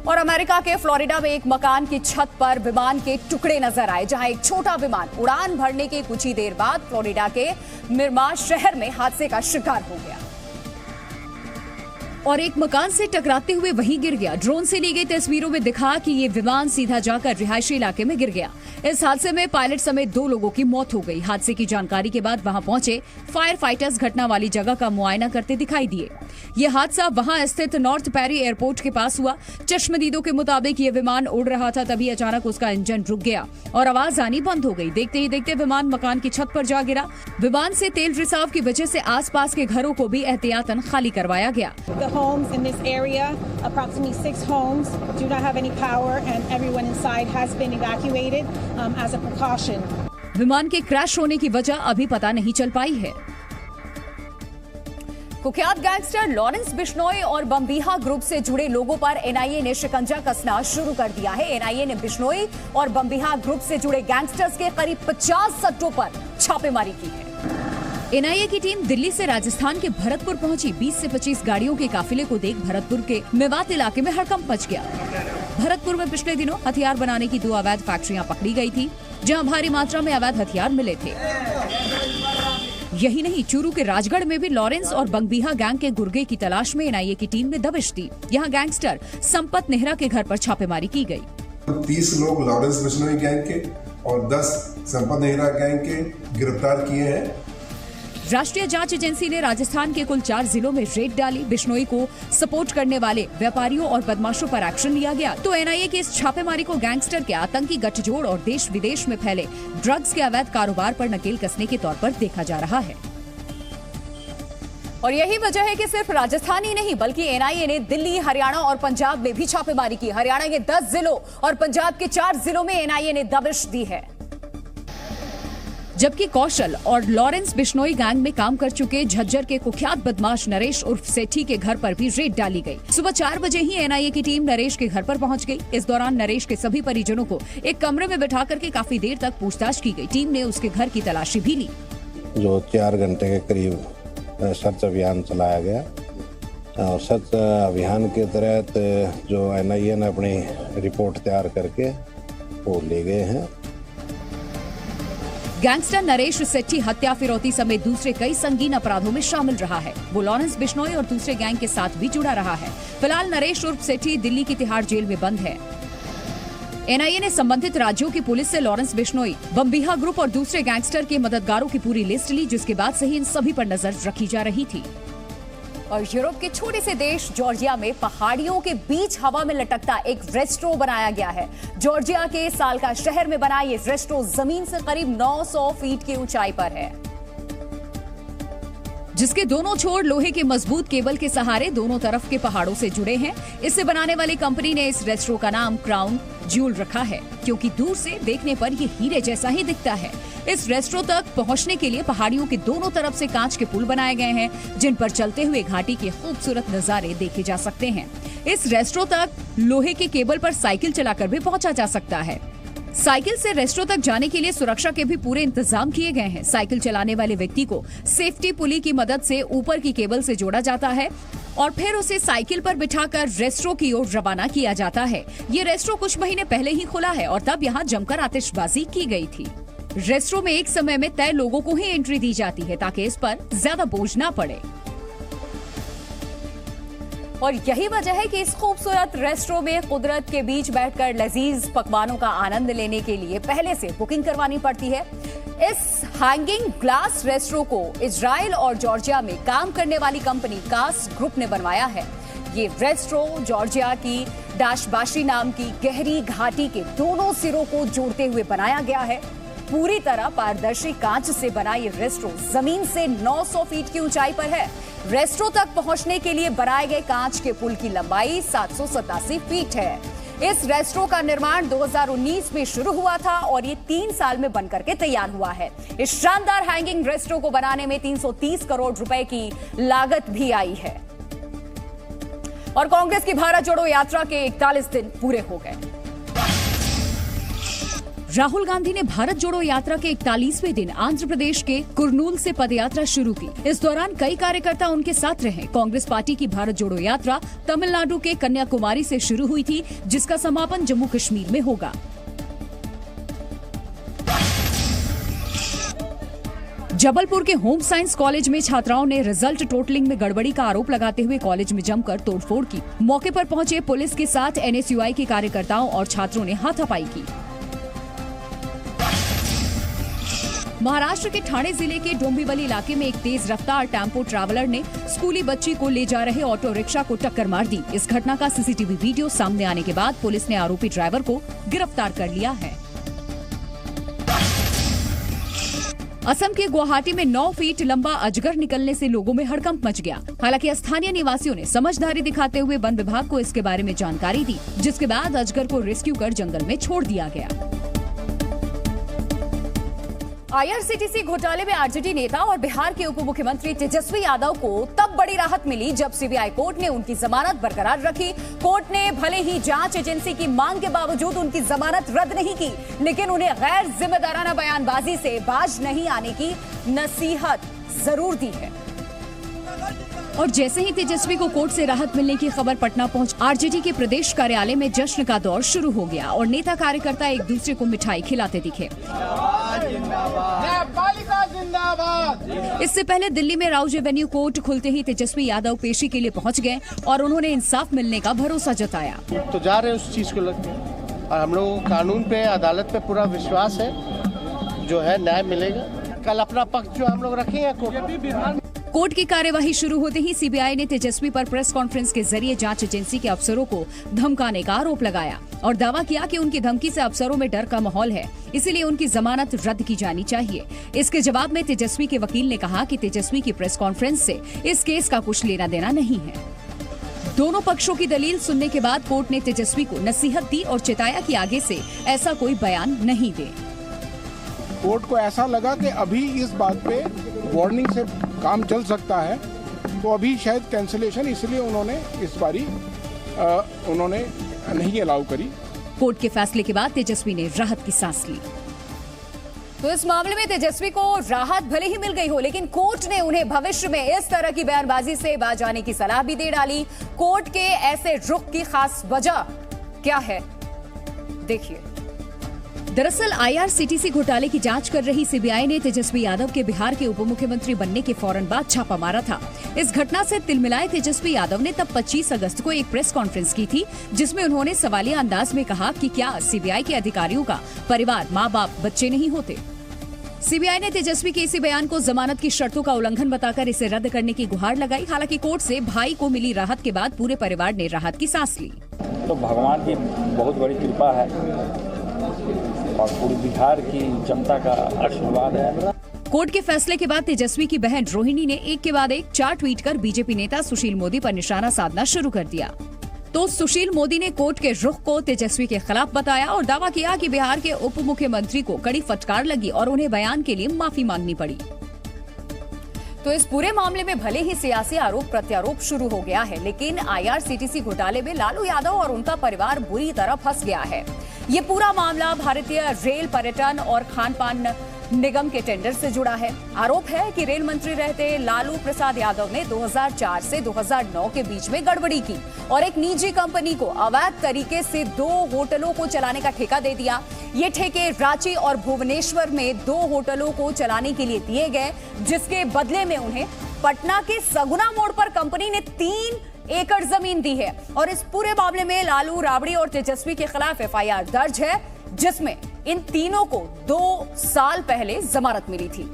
और अमेरिका के फ्लोरिडा में एक मकान की छत पर विमान के टुकड़े नजर आए, जहां एक छोटा विमान उड़ान भरने के कुछ ही देर बाद फ्लोरिडा के मिरामा शहर में हादसे का शिकार हो गया और एक मकान से टकराते हुए वहीं गिर गया। ड्रोन से ली गई तस्वीरों में दिखा कि ये विमान सीधा जाकर रिहायशी इलाके में गिर गया। इस हादसे में पायलट समेत 2 लोगों की मौत हो गई। हादसे की जानकारी के बाद वहां पहुंचे फायर फाइटर्स घटना वाली जगह का मुआयना करते दिखाई दिए। ये हादसा वहां स्थित नॉर्थ पेरी एयरपोर्ट के पास हुआ। चश्मदीदों के मुताबिक ये विमान उड़ रहा था, तभी अचानक उसका इंजन रुक गया और आवाज आनी बंद हो गई। देखते ही देखते विमान मकान की छत पर जा गिरा। विमान से तेल रिसाव की वजह से आसपास के घरों को भी एहतियातन खाली करवाया गया। Homes in this area, approximately 6 homes do not have any power and everyone inside has been evacuated as a precaution. विमान के क्रैश होने की वजह अभी पता नहीं चल पाई है। कुख्यात गैंगस्टर लॉरेंस बिश्नोई और बम्बीहा ग्रुप से जुड़े लोगों पर एनआईए ने शिकंजा कसना शुरू कर दिया है। एनआईए ने बिश्नोई और बम्बीहा ग्रुप से जुड़े गैंगस्टर्स के करीब 50 सट्टों पर छापेमारी की है। एनआईए की टीम दिल्ली से राजस्थान के भरतपुर पहुंची। 20 से 25 गाड़ियों के काफिले को देख भरतपुर के मेवात इलाके में हड़कंप मच गया। भरतपुर में पिछले दिनों हथियार बनाने की 2 अवैध फैक्ट्रियां पकड़ी गई थी, जहां भारी मात्रा में अवैध हथियार मिले थे। यही नहीं, चूरू के राजगढ़ में भी लॉरेंस और बंगबीहा गैंग के गुर्गे की तलाश में एनआईए की टीम ने दबिश दी। यहाँ गैंगस्टर संपत नेहरा के घर पर छापेमारी की गई। 30 लोग लॉरेंस बिश्नोई गैंग के और 10 संपत नेहरा गैंग के गिरफ्तार किए हैं। राष्ट्रीय जांच एजेंसी ने राजस्थान के कुल 4 जिलों में रेड डाली। बिश्नोई को सपोर्ट करने वाले व्यापारियों और बदमाशों पर एक्शन लिया गया। तो एनआईए की इस छापेमारी को गैंगस्टर के आतंकी गठजोड़ और देश विदेश में फैले ड्रग्स के अवैध कारोबार पर नकेल कसने के तौर पर देखा जा रहा है। और यही वजह है कि सिर्फ राजस्थान ही नहीं बल्कि एनआईए ने दिल्ली, हरियाणा और पंजाब में भी छापेमारी की। हरियाणा के 10 जिलों और पंजाब के 4 जिलों में एनआईए ने दबिश दी है। जबकि कौशल और लॉरेंस बिश्नोई गैंग में काम कर चुके झज्जर के कुख्यात बदमाश नरेश उर्फ सेठी के घर पर भी रेड डाली गई। सुबह 4 बजे ही एनआईए की टीम नरेश के घर पर पहुंच गई। इस दौरान नरेश के सभी परिजनों को एक कमरे में बिठा करके काफी देर तक पूछताछ की गई। टीम ने उसके घर की तलाशी भी ली। जो 4 घंटे के करीब सर्च अभियान चलाया गया और सर्च अभियान के तहत जो NIA ने अपनी रिपोर्ट तैयार करके वो ले गए हैं। गैंगस्टर नरेश सेट्टी हत्या, फिरौती समेत दूसरे कई संगीन अपराधों में शामिल रहा है। वो लॉरेंस बिश्नोई और दूसरे गैंग के साथ भी जुड़ा रहा है। फिलहाल नरेश उर्फ सेट्टी दिल्ली की तिहाड़ जेल में बंद है। NIA ने संबंधित राज्यों की पुलिस से लॉरेंस बिश्नोई, बम्बिहा ग्रुप और दूसरे गैंगस्टर के मददगारों की पूरी लिस्ट ली, जिसके बाद से ही इन सभी पर नजर रखी जा रही थी। और यूरोप के छोटे से देश जॉर्जिया में पहाड़ियों के बीच हवा में लटकता एक रेस्ट्रो बनाया गया है। जॉर्जिया के साल्का शहर में बना ये रेस्ट्रो जमीन से करीब 900 फीट की ऊंचाई पर है, जिसके दोनों छोर लोहे के मजबूत केबल के सहारे दोनों तरफ के पहाड़ों से जुड़े हैं। इसे बनाने वाली कंपनी ने इस रेस्ट्रो का नाम क्राउन ज्यूल रखा है, क्योंकि दूर से देखने पर ये हीरे जैसा ही दिखता है। इस रेस्ट्रो तक पहुंचने के लिए पहाड़ियों के दोनों तरफ से कांच के पुल बनाए गए हैं, जिन पर चलते हुए घाटी के खूबसूरत नजारे देखे जा सकते हैं। इस रेस्ट्रो तक लोहे के केबल पर साइकिल चलाकर भी पहुंचा जा सकता है। साइकिल से रेस्ट्रो तक जाने के लिए सुरक्षा के भी पूरे इंतजाम किए गए हैं। साइकिल चलाने वाले व्यक्ति को सेफ्टी पुली की मदद से ऊपर की केबल से जोड़ा जाता है और फिर उसे साइकिल पर बिठाकर रेस्ट्रो की ओर रवाना किया जाता है। ये रेस्ट्रो कुछ महीने पहले ही खुला है और तब यहाँ जमकर आतिशबाजी की गई थी। रेस्ट्रो में एक समय में तय लोगों को ही एंट्री दी जाती है ताकि इस पर ज्यादा बोझ न पड़े। और यही वजह है कि इस खूबसूरत रेस्ट्रो में कुदरत के बीच बैठकर लजीज पकवानों का आनंद लेने के लिए पहले से बुकिंग करवानी पड़ती है। इस हैंगिंग ग्लास रेस्ट्रो को इजराइल और जॉर्जिया में काम करने वाली कंपनी कास ग्रुप ने बनवाया है। ये रेस्ट्रो जॉर्जिया की डाशबाशी नाम की गहरी घाटी के दोनों सिरों को जोड़ते हुए बनाया गया है। पूरी तरह पारदर्शी कांच से बना ये रेस्ट्रो जमीन से 900 फीट की ऊंचाई पर है। रेस्ट्रो तक पहुंचने के लिए बनाए गए कांच के पुल की लंबाई 787 फीट है। इस रेस्ट्रो का निर्माण 2019 में शुरू हुआ था और ये 3 साल में बनकर के तैयार हुआ है। इस शानदार हैंगिंग रेस्ट्रो को बनाने में 330 करोड़ रुपए की लागत भी आई है। और कांग्रेस की भारत जोड़ो यात्रा के 41 दिन पूरे हो गए। राहुल गांधी ने भारत जोड़ो यात्रा के 41वें दिन आंध्र प्रदेश के कुर्नूल से पदयात्रा शुरू की। इस दौरान कई कार्यकर्ता उनके साथ रहे। कांग्रेस पार्टी की भारत जोड़ो यात्रा तमिलनाडु के कन्याकुमारी से शुरू हुई थी, जिसका समापन जम्मू कश्मीर में होगा। जबलपुर के होम साइंस कॉलेज में छात्राओं ने रिजल्ट टोटलिंग में गड़बड़ी का आरोप लगाते हुए कॉलेज में जमकर तोड़फोड़ की। मौके पर पहुंचे पुलिस के साथ NSUI के कार्यकर्ताओं और छात्रों ने हाथापाई की। महाराष्ट्र के ठाणे जिले के डोंबिवली इलाके में एक तेज रफ्तार टेम्पो ट्रैवलर ने स्कूली बच्ची को ले जा रहे ऑटो रिक्शा को टक्कर मार दी। इस घटना का CCTV वीडियो सामने आने के बाद पुलिस ने आरोपी ड्राइवर को गिरफ्तार कर लिया है। असम के गुवाहाटी में 9 फीट लंबा अजगर निकलने से लोगों में हड़कंप मच गया। हालांकि स्थानीय निवासियों ने समझदारी दिखाते हुए वन विभाग को इसके बारे में जानकारी दी, जिसके बाद अजगर को रेस्क्यू कर जंगल में छोड़ दिया गया। IRCTC घोटाले में आरजेडी नेता और बिहार के उप मुख्यमंत्री तेजस्वी यादव को तब बड़ी राहत मिली जब CBI कोर्ट ने उनकी जमानत बरकरार रखी। कोर्ट ने भले ही जांच एजेंसी की मांग के बावजूद उनकी जमानत रद्द नहीं की, लेकिन उन्हें गैर जिम्मेदाराना बयानबाजी से बाज नहीं आने की नसीहत जरूर दी है। और जैसे ही तेजस्वी को कोर्ट से राहत मिलने की खबर पटना पहुंच, आरजेडी के प्रदेश कार्यालय में जश्न का दौर शुरू हो गया और नेता कार्यकर्ता एक दूसरे को मिठाई खिलाते दिखे। इससे पहले दिल्ली में राउज एवेन्यू कोर्ट खुलते ही तेजस्वी यादव पेशी के लिए पहुंच गए और उन्होंने इंसाफ मिलने का भरोसा जताया। तो जा रहे उस चीज को लेकर और हम लोग कानून पे, अदालत पे पूरा विश्वास है, जो है न्याय मिलेगा। कल अपना पक्ष जो हम लोग रखेंगे कोर्ट की कार्यवाही शुरू होते ही CBI ने तेजस्वी पर प्रेस कॉन्फ्रेंस के जरिए जांच एजेंसी के अफसरों को धमकाने का आरोप लगाया और दावा किया कि उनकी धमकी से अफसरों में डर का माहौल है, इसीलिए उनकी जमानत रद्द की जानी चाहिए। इसके जवाब में तेजस्वी के वकील ने कहा कि तेजस्वी की प्रेस कॉन्फ्रेंस से इस केस का कुछ लेना देना नहीं है। दोनों पक्षों की दलील सुनने के बाद कोर्ट ने तेजस्वी को नसीहत दी और चेताया कि आगे से ऐसा कोई बयान नहीं दे। कोर्ट को ऐसा लगा कि अभी इस बात पे वार्निंग से काम चल सकता है, तो अभी शायद कैंसिलेशन, इसलिए उन्होंने इस बारी उन्होंने नहीं अलाउ करी। कोर्ट के फैसले के बाद तेजस्वी ने राहत की सांस ली। तो इस मामले में तेजस्वी को राहत भले ही मिल गई हो, लेकिन कोर्ट ने उन्हें भविष्य में इस तरह की बयानबाजी से बाज आने की सलाह भी दे डाली। कोर्ट के ऐसे रुख की खास वजह क्या है, देखिए। दरअसल IRCTC घोटाले की जांच कर रही सीबीआई ने तेजस्वी यादव के बिहार के उप मुख्यमंत्री बनने के फौरन बाद छापा मारा था। इस घटना से तिलमिलाए तेजस्वी यादव ने तब 25 अगस्त को एक प्रेस कॉन्फ्रेंस की थी, जिसमें उन्होंने सवालिया अंदाज में कहा कि क्या सीबीआई के अधिकारियों का परिवार माँ बाप बच्चे नहीं होते। सीबीआई ने तेजस्वी के इसी बयान को जमानत की शर्तों का उल्लंघन बताकर इसे रद्द करने की गुहार लगाई। हालांकि कोर्ट से भाई को मिली राहत के बाद पूरे परिवार ने राहत की सांस ली। तो भगवान की बहुत बड़ी कृपा है और पूरी बिहार की जनता का आशीर्वाद है। कोर्ट के फैसले के बाद तेजस्वी की बहन रोहिणी ने एक के बाद एक 4 ट्वीट कर बीजेपी नेता सुशील मोदी पर निशाना साधना शुरू कर दिया। तो सुशील मोदी ने कोर्ट के रुख को तेजस्वी के खिलाफ बताया और दावा किया कि बिहार के उप मुख्यमंत्री को कड़ी फटकार लगी और उन्हें बयान के लिए माफी मांगनी पड़ी। तो इस पूरे मामले में भले ही सियासी आरोप प्रत्यारोप शुरू हो गया है, लेकिन IRCTC घोटाले में लालू यादव और उनका परिवार बुरी तरह फंस गया है। ये पूरा मामला भारतीय रेल, पर्यटन और खान पान निगम के टेंडर से जुड़ा है। आरोप है कि रेल मंत्री रहते लालू प्रसाद यादव ने 2004 से 2009 के बीच में गड़बड़ी की और एक निजी कंपनी को अवैध तरीके से 2 होटलों को चलाने का ठेका दे दिया। ये ठेके रांची और भुवनेश्वर में 2 होटलों को चलाने के लिए दिए गए, जिसके बदले में उन्हें पटना के सगुना मोड़ पर कंपनी ने 3 एकड़ जमीन दी है। और इस पूरे मामले में लालू, राबड़ी और तेजस्वी के खिलाफ FIR दर्ज है, जिसमें इन तीनों को 2 साल पहले जमानत मिली थी।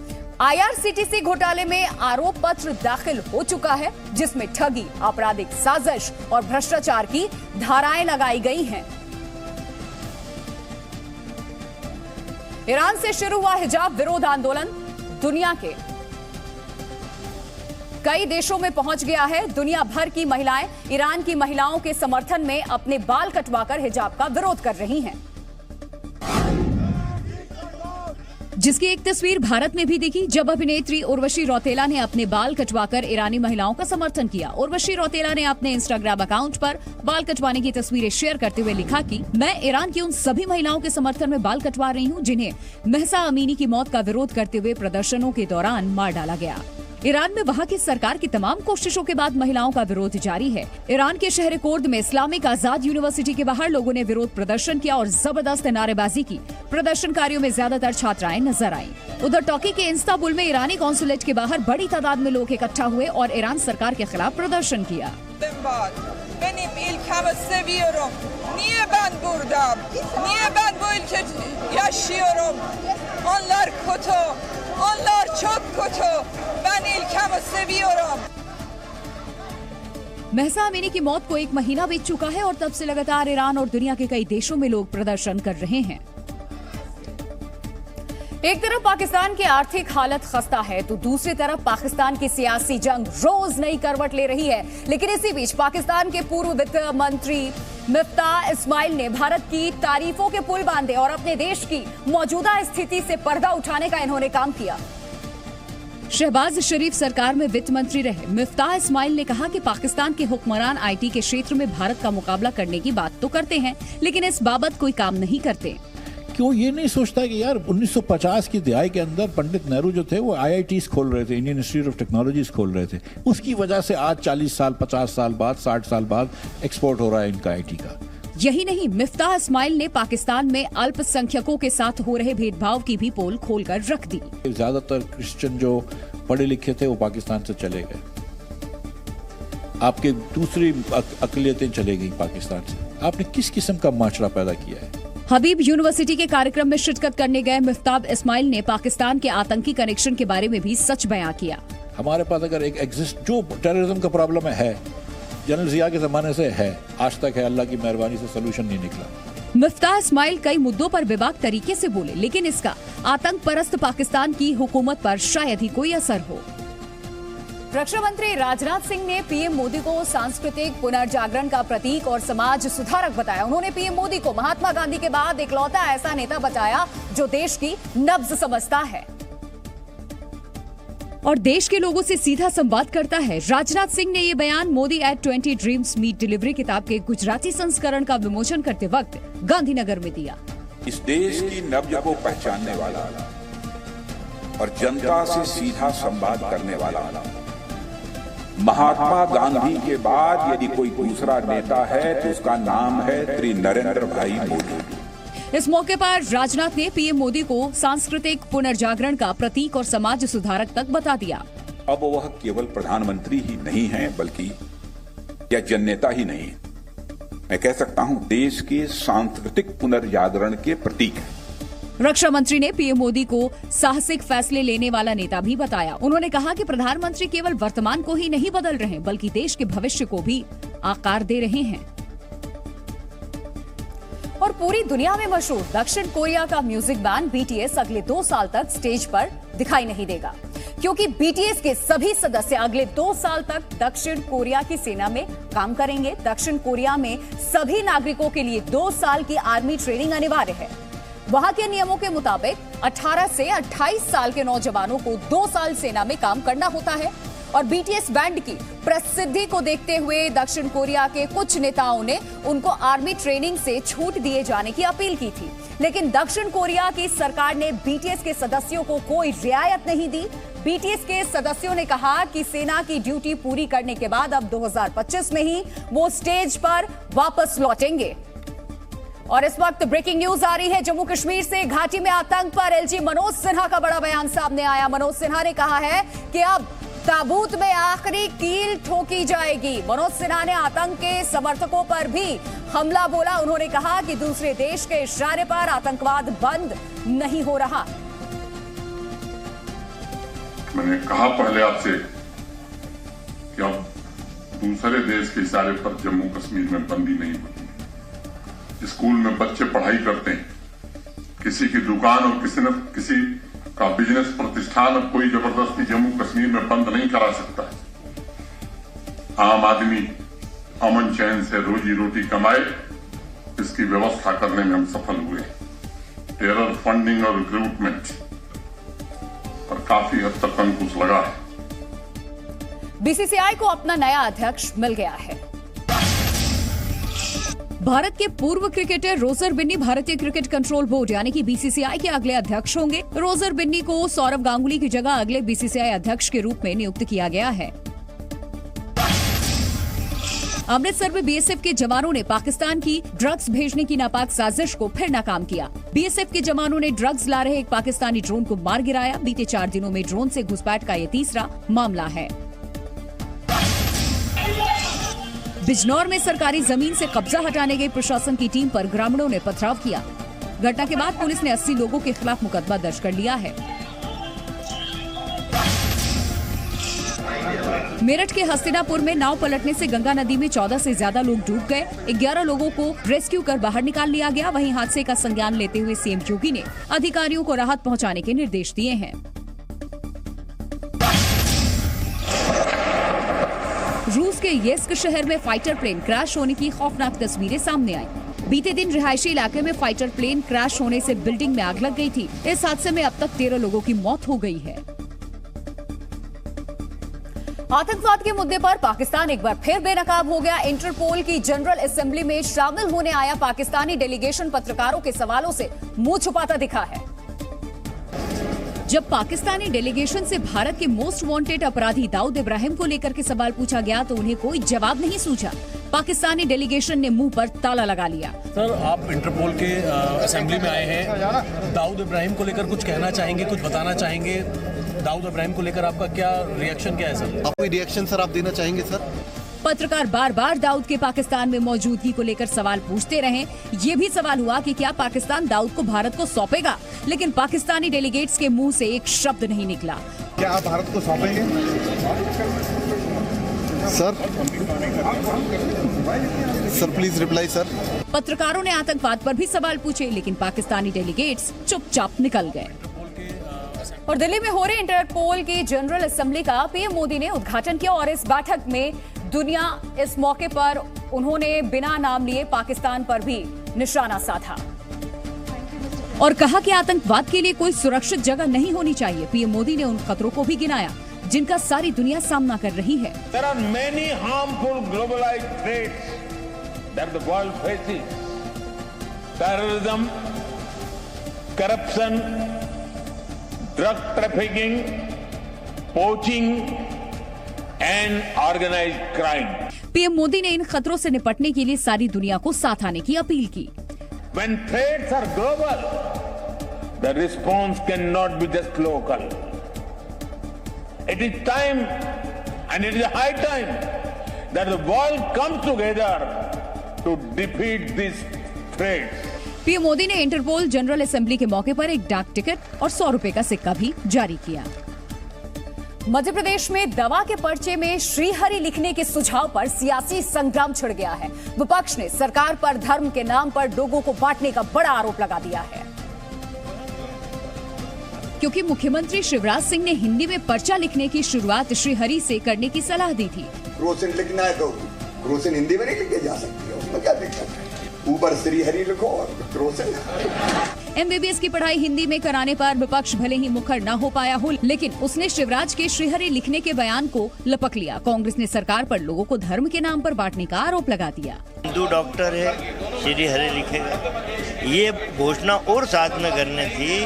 IRCTC घोटाले में आरोप पत्र दाखिल हो चुका है, जिसमें ठगी, आपराधिक साजिश और भ्रष्टाचार की धाराएं लगाई गई हैं। ईरान से शुरू हुआ हिजाब विरोध आंदोलन दुनिया के कई देशों में पहुंच गया है। दुनिया भर की महिलाएं ईरान की महिलाओं के समर्थन में अपने बाल कटवाकर हिजाब का विरोध कर रही हैं। जिसकी एक तस्वीर भारत में भी दिखी, जब अभिनेत्री उर्वशी रौतेला ने अपने बाल कटवाकर ईरानी महिलाओं का समर्थन किया। उर्वशी रौतेला ने अपने इंस्टाग्राम अकाउंट पर बाल कटवाने की तस्वीरें शेयर करते हुए लिखा कि मैं ईरान की उन सभी महिलाओं के समर्थन में बाल कटवा रही हूं, जिन्हें महसा अमीनी की मौत का विरोध करते हुए प्रदर्शनों के दौरान मार डाला गया। ईरान में वहां की सरकार की तमाम कोशिशों के बाद महिलाओं का विरोध जारी है। ईरान के शहर कुर्द में इस्लामिक आजाद यूनिवर्सिटी के बाहर लोगों ने विरोध प्रदर्शन किया और जबरदस्त नारेबाजी की। प्रदर्शनकारियों में ज्यादातर छात्राएं नजर आईं। उधर टर्की के इस्तांबुल में ईरानी कॉन्सुलेट के बाहर बड़ी तादाद में लोग इकट्ठा हुए और ईरान सरकार के खिलाफ प्रदर्शन किया। महसा अमीनी की मौत को 1 महीना बीत चुका है और तब से लगातार ईरान और दुनिया के कई देशों में लोग प्रदर्शन कर रहे हैं। एक तरफ पाकिस्तान की आर्थिक हालत खस्ता है, तो दूसरी तरफ पाकिस्तान की सियासी जंग रोज नई करवट ले रही है। लेकिन इसी बीच पाकिस्तान के पूर्व वित्त मंत्री मिफ्ताह इस्माइल ने भारत की तारीफों के पुल बांधे और अपने देश की मौजूदा स्थिति से पर्दा उठाने का इन्होंने काम किया। शहबाज शरीफ सरकार में वित्त मंत्री रहे मिफ्ताह इस्माइल ने कहा कि पाकिस्तान के हुक्मरान IT के क्षेत्र में भारत का मुकाबला करने की बात तो करते हैं, लेकिन इस बाबत कोई काम नहीं करते। क्यों ये नहीं सोचता कि यार 1950 की दहाई के अंदर पंडित नेहरू जो थे वो IITs खोल रहे थे, इंडियन इंस्टीट्यूट ऑफ टेक्नोलॉजीज खोल रहे थे। उसकी वजह से आज 40 साल, 50 साल बाद, 60 साल बाद एक्सपोर्ट हो रहा है इनका IT का। यही नहीं, मिफ्ताह इस्माइल ने पाकिस्तान में अल्पसंख्यकों के साथ हो रहे भेदभाव की भी पोल खोलकर रख दी। ज्यादातर क्रिश्चियन जो पढ़े लिखे थे वो पाकिस्तान से चले गए, आपके दूसरी अकलियतें चले गई पाकिस्तान से। आपने किस किस्म का माशरा पैदा किया है? हबीब यूनिवर्सिटी के कार्यक्रम में शिरकत करने गए मिफ्ताह इस्माइल ने पाकिस्तान के आतंकी कनेक्शन के बारे में भी सच बयां किया। हमारे पास अगर एक जो टेररिज्म का प्रॉब्लम है, जनरल जिया के जमाने से है, आज तक है, अल्लाह की मेहरबानी से सोल्यूशन नहीं निकला। मिफ्ताह इस्माइल कई मुद्दों पर बेबाक तरीके से बोले, लेकिन इसका आतंक परस्त पाकिस्तान की हुकूमत पर शायद ही कोई असर हो। रक्षा मंत्री राजनाथ सिंह ने पीएम मोदी को सांस्कृतिक पुनर्जागरण का प्रतीक और समाज सुधारक बताया। उन्होंने पीएम मोदी को महात्मा गांधी के बाद इकलौता ऐसा नेता बताया जो देश की नब्ज समझता है और देश के लोगों से सीधा संवाद करता है। राजनाथ सिंह ने ये बयान Modi at 20 dreams meet delivery किताब के गुजराती संस्करण का विमोचन करते वक्त गांधीनगर में दिया। इस देश की नब्ज को पहचानने वाला और जनता से सीधा संवाद करने वाला। महात्मा गांधी के बाद यदि कोई दूसरा नेता है तो उसका नाम है श्री नरेंद्र भाई मोदी। इस मौके पर राजनाथ ने पीएम मोदी को सांस्कृतिक पुनर्जागरण का प्रतीक और समाज सुधारक तक बता दिया। अब वह केवल प्रधानमंत्री ही नहीं है, बल्कि या जननेता ही नहीं, मैं कह सकता हूं देश के सांस्कृतिक पुनर्जागरण के प्रतीक है। रक्षा मंत्री ने पीएम मोदी को साहसिक फैसले लेने वाला नेता भी बताया। उन्होंने कहा कि प्रधानमंत्री केवल वर्तमान को ही नहीं बदल रहे, बल्कि देश के भविष्य को भी आकार दे रहे हैं। और पूरी दुनिया में मशहूर दक्षिण कोरिया का म्यूजिक बैंड बीटीएस अगले 2 साल तक स्टेज पर दिखाई नहीं देगा, क्योंकि बीटीएस के सभी सदस्य अगले 2 साल तक दक्षिण कोरिया की सेना में काम करेंगे। दक्षिण कोरिया में सभी नागरिकों के लिए 2 साल की आर्मी ट्रेनिंग अनिवार्य है। वहां के नियमों के मुताबिक 18 से 28 साल के नौजवानों को 2 साल सेना में काम करना होता है। और बीटीएस बैंड की प्रसिद्धि को देखते हुए दक्षिण कोरिया के कुछ नेताओं ने उनको आर्मी ट्रेनिंग से छूट दिए जाने की अपील की थी, लेकिन दक्षिण कोरिया की सरकार ने बीटीएस के सदस्यों को कोई रियायत नहीं दी। बीटीएस के सदस्यों ने कहा कि सेना की ड्यूटी पूरी करने के बाद अब 2025 में ही वो स्टेज पर वापस लौटेंगे। और इस वक्त ब्रेकिंग न्यूज आ रही है जम्मू कश्मीर से। घाटी में आतंक पर एलजी मनोज सिन्हा का बड़ा बयान सामने आया। मनोज सिन्हा ने कहा है कि अब ताबूत में आखिरी कील ठोकी जाएगी। मनोज सिन्हा ने आतंक के समर्थकों पर भी हमला बोला। उन्होंने कहा कि दूसरे देश के इशारे पर आतंकवाद बंद नहीं हो रहा। मैंने कहा पहले आपसे कि अब दूसरे देश के इशारे पर जम्मू कश्मीर में बंदी नहीं होती। स्कूल में बच्चे पढ़ाई करते हैं, किसी की दुकान और किसी का बिजनेस प्रतिष्ठान अब कोई जबरदस्ती जम्मू कश्मीर में बंद नहीं करा सकता। आम आदमी अमन चैन से रोजी रोटी कमाए, इसकी व्यवस्था करने में हम सफल हुए। टेरर फंडिंग और रिक्रूटमेंट पर काफी हद तक अंकुश लगा है। बीसीसीआई को अपना नया अध्यक्ष मिल गया है। भारत के पूर्व क्रिकेटर रोजर बिन्नी भारतीय क्रिकेट कंट्रोल बोर्ड यानी कि बीसीसीआई के अगले अध्यक्ष होंगे। रोजर बिन्नी को सौरव गांगुली की जगह अगले बीसीसीआई अध्यक्ष के रूप में नियुक्त किया गया है। अमृतसर में बीएसएफ के जवानों ने पाकिस्तान की ड्रग्स भेजने की नापाक साजिश को फिर नाकाम किया। बीएसएफ के जवानों ने ड्रग्स ला रहे एक पाकिस्तानी ड्रोन को मार गिराया। बीते 4 दिनों में ड्रोन से घुसपैठ का ये तीसरा मामला है। बिजनौर में सरकारी जमीन से कब्जा हटाने गई प्रशासन की टीम पर ग्रामीणों ने पथराव किया। घटना के बाद पुलिस ने 80 लोगों के खिलाफ मुकदमा दर्ज कर लिया है। मेरठ के हस्तिनापुर में नाव पलटने से गंगा नदी में 14 से ज्यादा लोग डूब गए। 11 लोगों को रेस्क्यू कर बाहर निकाल लिया गया। वहीं हादसे का संज्ञान लेते हुए सीएम योगी ने अधिकारियों को राहत पहुंचाने के निर्देश दिए हैं। रूस के येस्क शहर में फाइटर प्लेन क्रैश होने की खौफनाक तस्वीरें सामने आई। बीते दिन रिहायशी इलाके में फाइटर प्लेन क्रैश होने से बिल्डिंग में आग लग गई थी। इस हादसे में अब तक 13 लोगों की मौत हो गई है। आतंकवाद के मुद्दे पर पाकिस्तान एक बार फिर बेनकाब हो गया। इंटरपोल की जनरल असेंबली में शामिल होने आया पाकिस्तानी डेलीगेशन पत्रकारों के सवालों से मुंह छुपाता दिखा है। जब पाकिस्तानी डेलीगेशन से भारत के मोस्ट वांटेड अपराधी दाऊद इब्राहिम को लेकर के सवाल पूछा गया तो उन्हें कोई जवाब नहीं सूझा। पाकिस्तानी डेलीगेशन ने मुंह पर ताला लगा लिया। सर, आप इंटरपोल के असेंबली में आए हैं, दाऊद इब्राहिम को लेकर कुछ कहना चाहेंगे, कुछ बताना चाहेंगे? दाऊद इब्राहिम को लेकर आपका क्या रिएक्शन क्या है सर? आप कोई रिएक्शन सर आप देना चाहेंगे सर? पत्रकार बार बार दाऊद के पाकिस्तान में मौजूदगी को लेकर सवाल पूछते रहे। ये भी सवाल हुआ कि क्या पाकिस्तान दाऊद को भारत को सौंपेगा, लेकिन पाकिस्तानी डेलीगेट्स के मुंह से एक शब्द नहीं निकला। क्या आप भारत को सौंपेंगे sir? Sir please reply sir. पत्रकारों ने आतंकवाद पर भी सवाल पूछे, लेकिन पाकिस्तानी डेलीगेट्स चुपचाप निकल गए। और दिल्ली में हो रहे इंटरपोल की जनरल असेंबली का पीएम मोदी ने उद्घाटन किया और इस बैठक में दुनिया इस मौके पर उन्होंने बिना नाम लिए पाकिस्तान पर भी निशाना साधा और कहा कि आतंकवाद के लिए कोई सुरक्षित जगह नहीं होनी चाहिए। पीएम मोदी ने उन खतरों को भी गिनाया जिनका सारी दुनिया सामना कर रही है। There are many harmful globalized threats that the world faces. Terrorism, corruption, drug trafficking, poaching and organized crime. PM Modi ने इन खतरों से निपटने के लिए सारी दुनिया को साथ आने की अपील की। When threats are global, the response cannot be just local. It is time, and it is high time, that the world comes together to defeat these threats. PM Modi ने इंटरपोल जनरल असेंबली के मौके पर एक डाक टिकट और 100 रुपए का सिक्का भी जारी किया। मध्य प्रदेश में दवा के पर्चे में श्रीहरि लिखने के सुझाव पर सियासी संग्राम छिड़ गया है। विपक्ष ने सरकार पर धर्म के नाम पर लोगों को बांटने का बड़ा आरोप लगा दिया है, क्योंकि मुख्यमंत्री शिवराज सिंह ने हिंदी में पर्चा लिखने की शुरुआत श्रीहरि से करने की सलाह दी थी। क्रोसिन लिखना है तो क्रोसिन हिंदी में नहीं लिखी जा सकती है, उसमें क्या दिक्कत है? ऊपर श्रीहरि लिखो और क्रोसिन। एमबीबीएस की पढ़ाई हिंदी में कराने पर विपक्ष भले ही मुखर न हो पाया हो, लेकिन उसने शिवराज के श्रीहरि लिखने के बयान को लपक लिया। कांग्रेस ने सरकार पर लोगों को धर्म के नाम पर बांटने का आरोप लगा दिया। हिंदू डॉक्टर है, श्रीहरि लिखेगा, ये घोषणा और साथ में करनी थी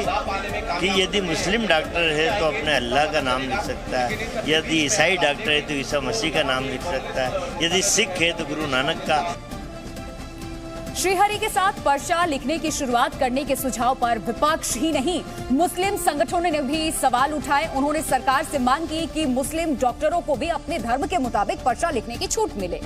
कि यदि मुस्लिम डॉक्टर है तो अपने अल्लाह का नाम लिख सकता है, यदि ईसाई डॉक्टर है तो ईसा मसीह का नाम लिख सकता है, यदि सिख है तो गुरु नानक का। श्रीहरि के साथ पर्चा लिखने की शुरुआत करने के सुझाव पर विपक्ष ही नहीं, मुस्लिम संगठनों ने भी सवाल उठाए। उन्होंने सरकार से मांग की कि मुस्लिम डॉक्टरों को भी अपने धर्म के मुताबिक पर्चा लिखने की छूट मिले,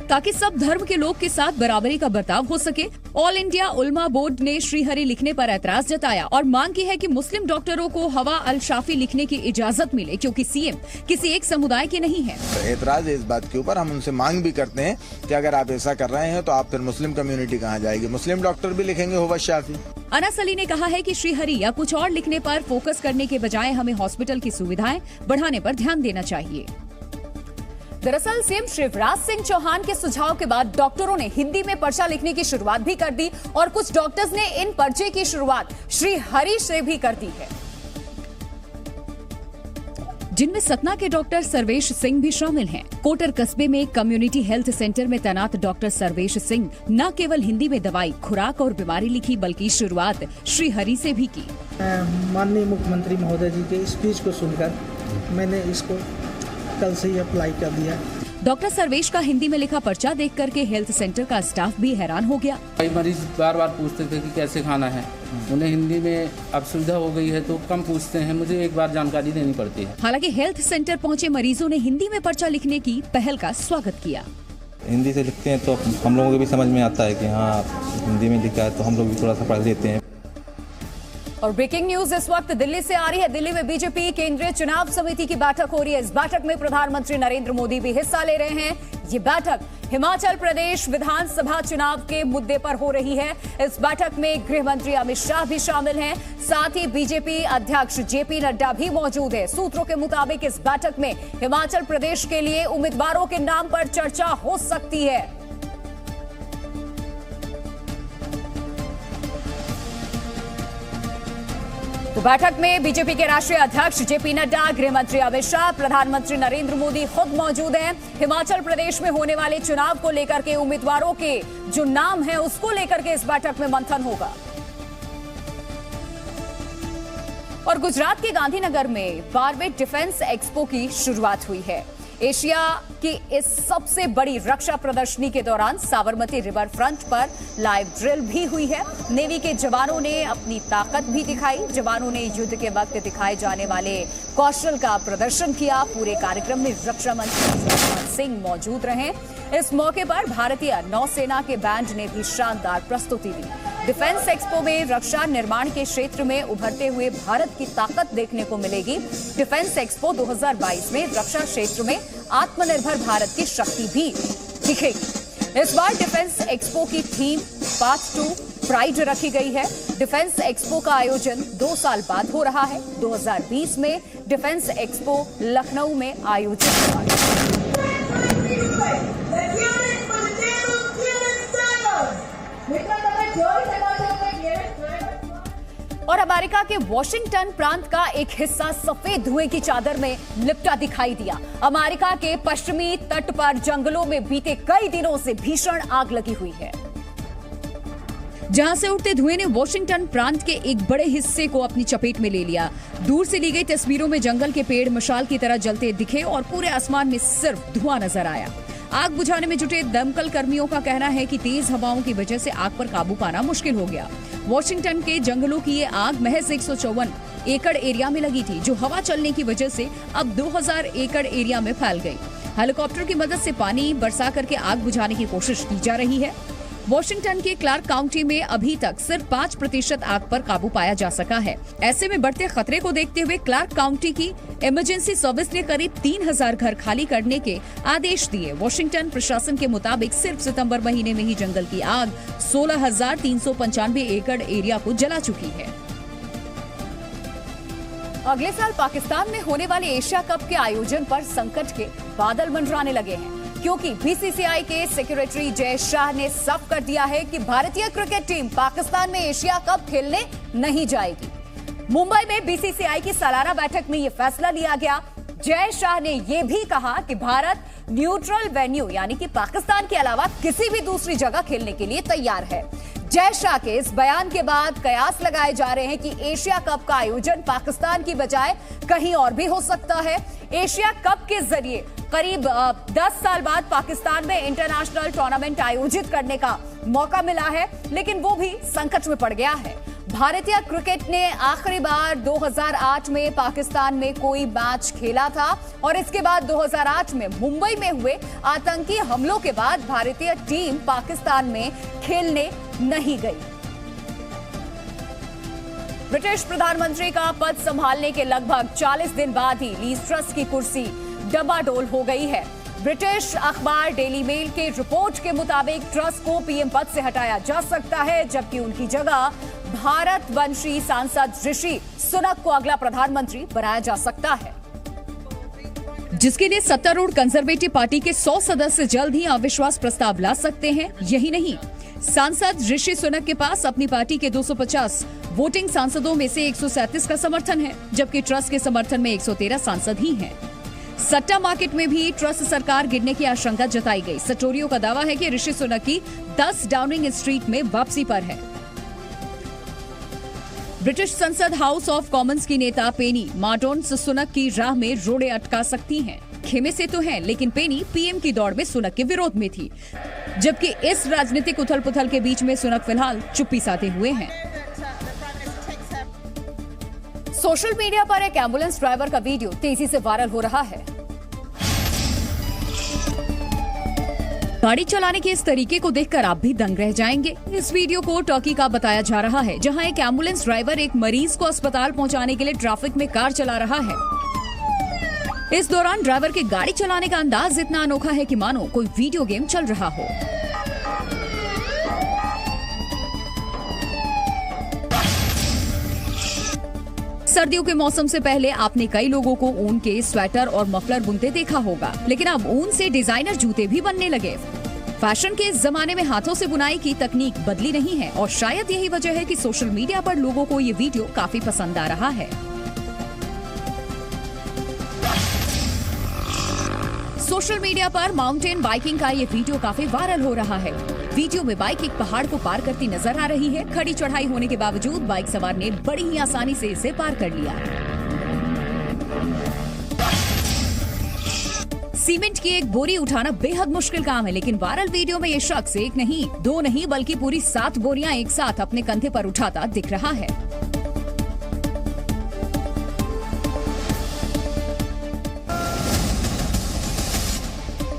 ताकि सब धर्म के लोग के साथ बराबरी का बर्ताव हो सके। ऑल इंडिया उलमा बोर्ड ने श्रीहरि लिखने पर ऐतराज जताया और मांग की है कि मुस्लिम डॉक्टरों को हवा अल शाफी लिखने की इजाजत मिले, क्योंकि सीएम किसी एक समुदाय के नहीं है। ऐतराज है इस बात के ऊपर। हम उनसे मांग भी करते हैं कि अगर आप ऐसा कर रहे हैं तो आप फिर मुस्लिम कम्युनिटी कहाँ जाएगी? मुस्लिम डॉक्टर भी लिखेंगे हवा शाफी। अनस अली ने कहा है कि श्रीहरि या कुछ और लिखने पर फोकस करने के बजाय हमें हॉस्पिटल की सुविधाएं बढ़ाने पर ध्यान देना चाहिए। दरअसल सीएम शिवराज सिंह चौहान के सुझाव के बाद डॉक्टरों ने हिंदी में पर्चा लिखने की शुरुआत भी कर दी और कुछ डॉक्टर्स ने इन पर्चे की शुरुआत श्रीहरि से भी कर दी है, जिनमें सतना के डॉक्टर सर्वेश सिंह भी शामिल हैं। कोटर कस्बे में कम्युनिटी हेल्थ सेंटर में तैनात डॉक्टर सर्वेश सिंह न केवल हिंदी में दवाई, खुराक और बीमारी लिखी, बल्कि शुरुआत श्रीहरि से भी की। माननीय मुख्यमंत्री महोदय जी के स्पीच को सुनकर मैंने इसको कल से ही अप्लाई कर दिया। डॉक्टर सर्वेश का हिंदी में लिखा पर्चा देख करके हेल्थ सेंटर का स्टाफ भी हैरान हो गया। कई मरीज बार बार पूछते थे कि कैसे खाना है, उन्हें हिंदी में अब सुविधा हो गई है तो कम पूछते हैं, मुझे एक बार जानकारी देनी पड़ती है। हालांकि हेल्थ सेंटर पहुंचे मरीजों ने हिंदी में पर्चा लिखने की पहल का स्वागत किया। हिंदी से लिखते हैं तो हम लोगों को भी समझ में आता है कि हाँ हिंदी में लिखा है, तो हम लोग भी थोड़ा सा पढ़ लेते हैं। और ब्रेकिंग न्यूज इस वक्त दिल्ली से आ रही है। दिल्ली में बीजेपी केंद्रीय चुनाव समिति की बैठक हो रही है। इस बैठक में प्रधानमंत्री नरेंद्र मोदी भी हिस्सा ले रहे हैं। ये बैठक हिमाचल प्रदेश विधानसभा चुनाव के मुद्दे पर हो रही है। इस बैठक में गृह मंत्री अमित शाह भी शामिल हैं, साथ ही बीजेपी अध्यक्ष जेपी नड्डा भी मौजूद है। सूत्रों के मुताबिक इस बैठक में हिमाचल प्रदेश के लिए उम्मीदवारों के नाम पर चर्चा हो सकती है। तो बैठक में बीजेपी के राष्ट्रीय अध्यक्ष जेपी नड्डा, गृह मंत्री अमित शाह, प्रधानमंत्री नरेंद्र मोदी खुद मौजूद हैं। हिमाचल प्रदेश में होने वाले चुनाव को लेकर के उम्मीदवारों के जो नाम है उसको लेकर के इस बैठक में मंथन होगा। और गुजरात के गांधीनगर में 12वें डिफेंस एक्सपो की शुरुआत हुई है। एशिया की इस सबसे बड़ी रक्षा प्रदर्शनी के दौरान साबरमती रिवर फ्रंट पर लाइव ड्रिल भी हुई है। नेवी के जवानों ने अपनी ताकत भी दिखाई। जवानों ने युद्ध के वक्त दिखाए जाने वाले कौशल का प्रदर्शन किया। पूरे कार्यक्रम में रक्षा मंत्री राजनाथ सिंह मौजूद रहे। इस मौके पर भारतीय नौसेना के बैंड ने भी शानदार प्रस्तुति दी। डिफेंस एक्सपो में रक्षा निर्माण के क्षेत्र में उभरते हुए भारत की ताकत देखने को मिलेगी। डिफेंस एक्सपो 2022 में रक्षा क्षेत्र में आत्मनिर्भर भारत की शक्ति भी दिखेगी। इस बार डिफेंस एक्सपो की थीम पाथ टू प्राइड रखी गई है। डिफेंस एक्सपो का आयोजन 2 साल बाद हो रहा है। 2020 में डिफेंस एक्सपो लखनऊ में आयोजित हुआ। और अमेरिका के वॉशिंगटन प्रांत का एक हिस्सा सफेद धुएं की चादर में लिपटा दिखाई दिया। अमेरिका के पश्चिमी तट पर जंगलों में बीते कई दिनों से भीषण आग लगी हुई है। जहां से उठते धुएं ने वॉशिंगटन प्रांत के एक बड़े हिस्से को अपनी चपेट में ले लिया। दूर से ली गई तस्वीरों में जंगल के पेड़ मशाल की तरह जलते दिखे और पूरे आसमान में सिर्फ धुआं नजर आया। आग बुझाने में जुटे दमकल कर्मियों का कहना है कि तेज हवाओं की वजह से आग पर काबू पाना मुश्किल हो गया। वॉशिंगटन के जंगलों की ये आग महज 154 एकड़ एरिया में लगी थी, जो हवा चलने की वजह से अब 2000 एकड़ एरिया में फैल गई। हेलीकॉप्टर की मदद से पानी बरसा करके आग बुझाने की कोशिश की जा रही है। वॉशिंगटन के क्लार्क काउंटी में अभी तक सिर्फ 5% आग पर काबू पाया जा सका है। ऐसे में बढ़ते खतरे को देखते हुए क्लार्क काउंटी की इमरजेंसी सर्विस ने करीब 3000 घर खाली करने के आदेश दिए। वॉशिंगटन प्रशासन के मुताबिक सिर्फ सितंबर महीने में ही जंगल की आग 16,395 एकड़ एरिया को जला चुकी है। अगले साल पाकिस्तान में होने वाले एशिया कप के आयोजन पर संकट के बादल मंडराने लगे हैं, क्योंकि बीसीसीआई के सेक्रेटरी जय शाह ने साफ कर दिया है कि भारतीय क्रिकेट टीम पाकिस्तान में एशिया कप खेलने नहीं जाएगी। मुंबई में बीसीसीआई की सालाना बैठक में ये फैसला लिया गया। जय शाह ने ये भी कहा कि भारत न्यूट्रल वेन्यू यानी कि पाकिस्तान के अलावा किसी भी दूसरी जगह खेलने के लिए तैयार है। जय शाह के इस बयान के बाद कयास लगाए जा रहे हैं कि एशिया कप का आयोजन पाकिस्तान की बजाय कहीं और भी हो सकता है। एशिया कप के जरिए करीब 10 साल बाद पाकिस्तान में इंटरनेशनल टूर्नामेंट आयोजित करने का मौका मिला है, लेकिन वो भी संकट में पड़ गया है। भारतीय क्रिकेट ने आखिरी बार 2008 में पाकिस्तान में कोई मैच खेला था और इसके बाद 2008 में मुंबई में हुए आतंकी हमलों के बाद भारतीय टीम पाकिस्तान में खेलने नहीं गई। ब्रिटिश प्रधानमंत्री का पद संभालने के लगभग 40 दिन बाद ही लीज ट्रस की कुर्सी डबाडोल हो गई है। ब्रिटिश अखबार डेली मेल के रिपोर्ट के मुताबिक ट्रस को पीएम पद से हटाया जा सकता है, जबकि उनकी जगह भारत वंशी सांसद ऋषि सुनक को अगला प्रधानमंत्री बनाया जा सकता है, जिसके लिए सत्तारूढ़ कंजर्वेटिव पार्टी के 100 सदस्य जल्द ही अविश्वास प्रस्ताव ला सकते हैं। यही नहीं, सांसद ऋषि सुनक के पास अपनी पार्टी के 250 वोटिंग सांसदों में से 137 का समर्थन है, जबकि ट्रस्ट के समर्थन में 113 सांसद ही हैं। सट्टा मार्केट में भी ट्रस्ट सरकार गिरने की आशंका जताई गई। सटोरियों का दावा है कि ऋषि सुनक की 10 डाउनिंग स्ट्रीट में वापसी पर है। ब्रिटिश संसद हाउस ऑफ कॉमन्स की नेता पेनी मार्डोन सुनक की राह में रोड़े अटका सकती हैं। खेमे से तो हैं, लेकिन पेनी पीएम की दौड़ में सुनक के विरोध में थी, जबकि इस राजनीतिक उथल पुथल के बीच में सुनक फिलहाल चुप्पी साधे हुए हैं। सोशल मीडिया पर एक एम्बुलेंस ड्राइवर का वीडियो तेजी से वायरल हो रहा है। गाड़ी चलाने के इस तरीके को देखकर आप भी दंग रह जाएंगे। इस वीडियो को टर्की का बताया जा रहा है, जहां एक एम्बुलेंस ड्राइवर एक मरीज को अस्पताल पहुंचाने के लिए ट्रैफिक में कार चला रहा है। इस दौरान ड्राइवर के गाड़ी चलाने का अंदाज इतना अनोखा है कि मानो कोई वीडियो गेम चल रहा हो। सर्दियों के मौसम से पहले आपने कई लोगों को ऊन के स्वेटर और मफलर बुनते देखा होगा, लेकिन अब ऊन से डिजाइनर जूते भी बनने लगे। फैशन के इस जमाने में हाथों से बुनाई की तकनीक बदली नहीं है और शायद यही वजह है कि सोशल मीडिया पर लोगों को ये वीडियो काफी पसंद आ रहा है। सोशल मीडिया पर माउंटेन बाइकिंग का ये वीडियो काफी वायरल हो रहा है। वीडियो में बाइक एक पहाड़ को पार करती नजर आ रही है। खड़ी चढ़ाई होने के बावजूद बाइक सवार ने बड़ी ही आसानी से इसे पार कर लिया। सीमेंट की एक बोरी उठाना बेहद मुश्किल काम है, लेकिन वायरल वीडियो में ये शख्स एक नहीं, दो नहीं, बल्कि पूरी 7 बोरियां एक साथ अपने कंधे पर उठाता दिख रहा है।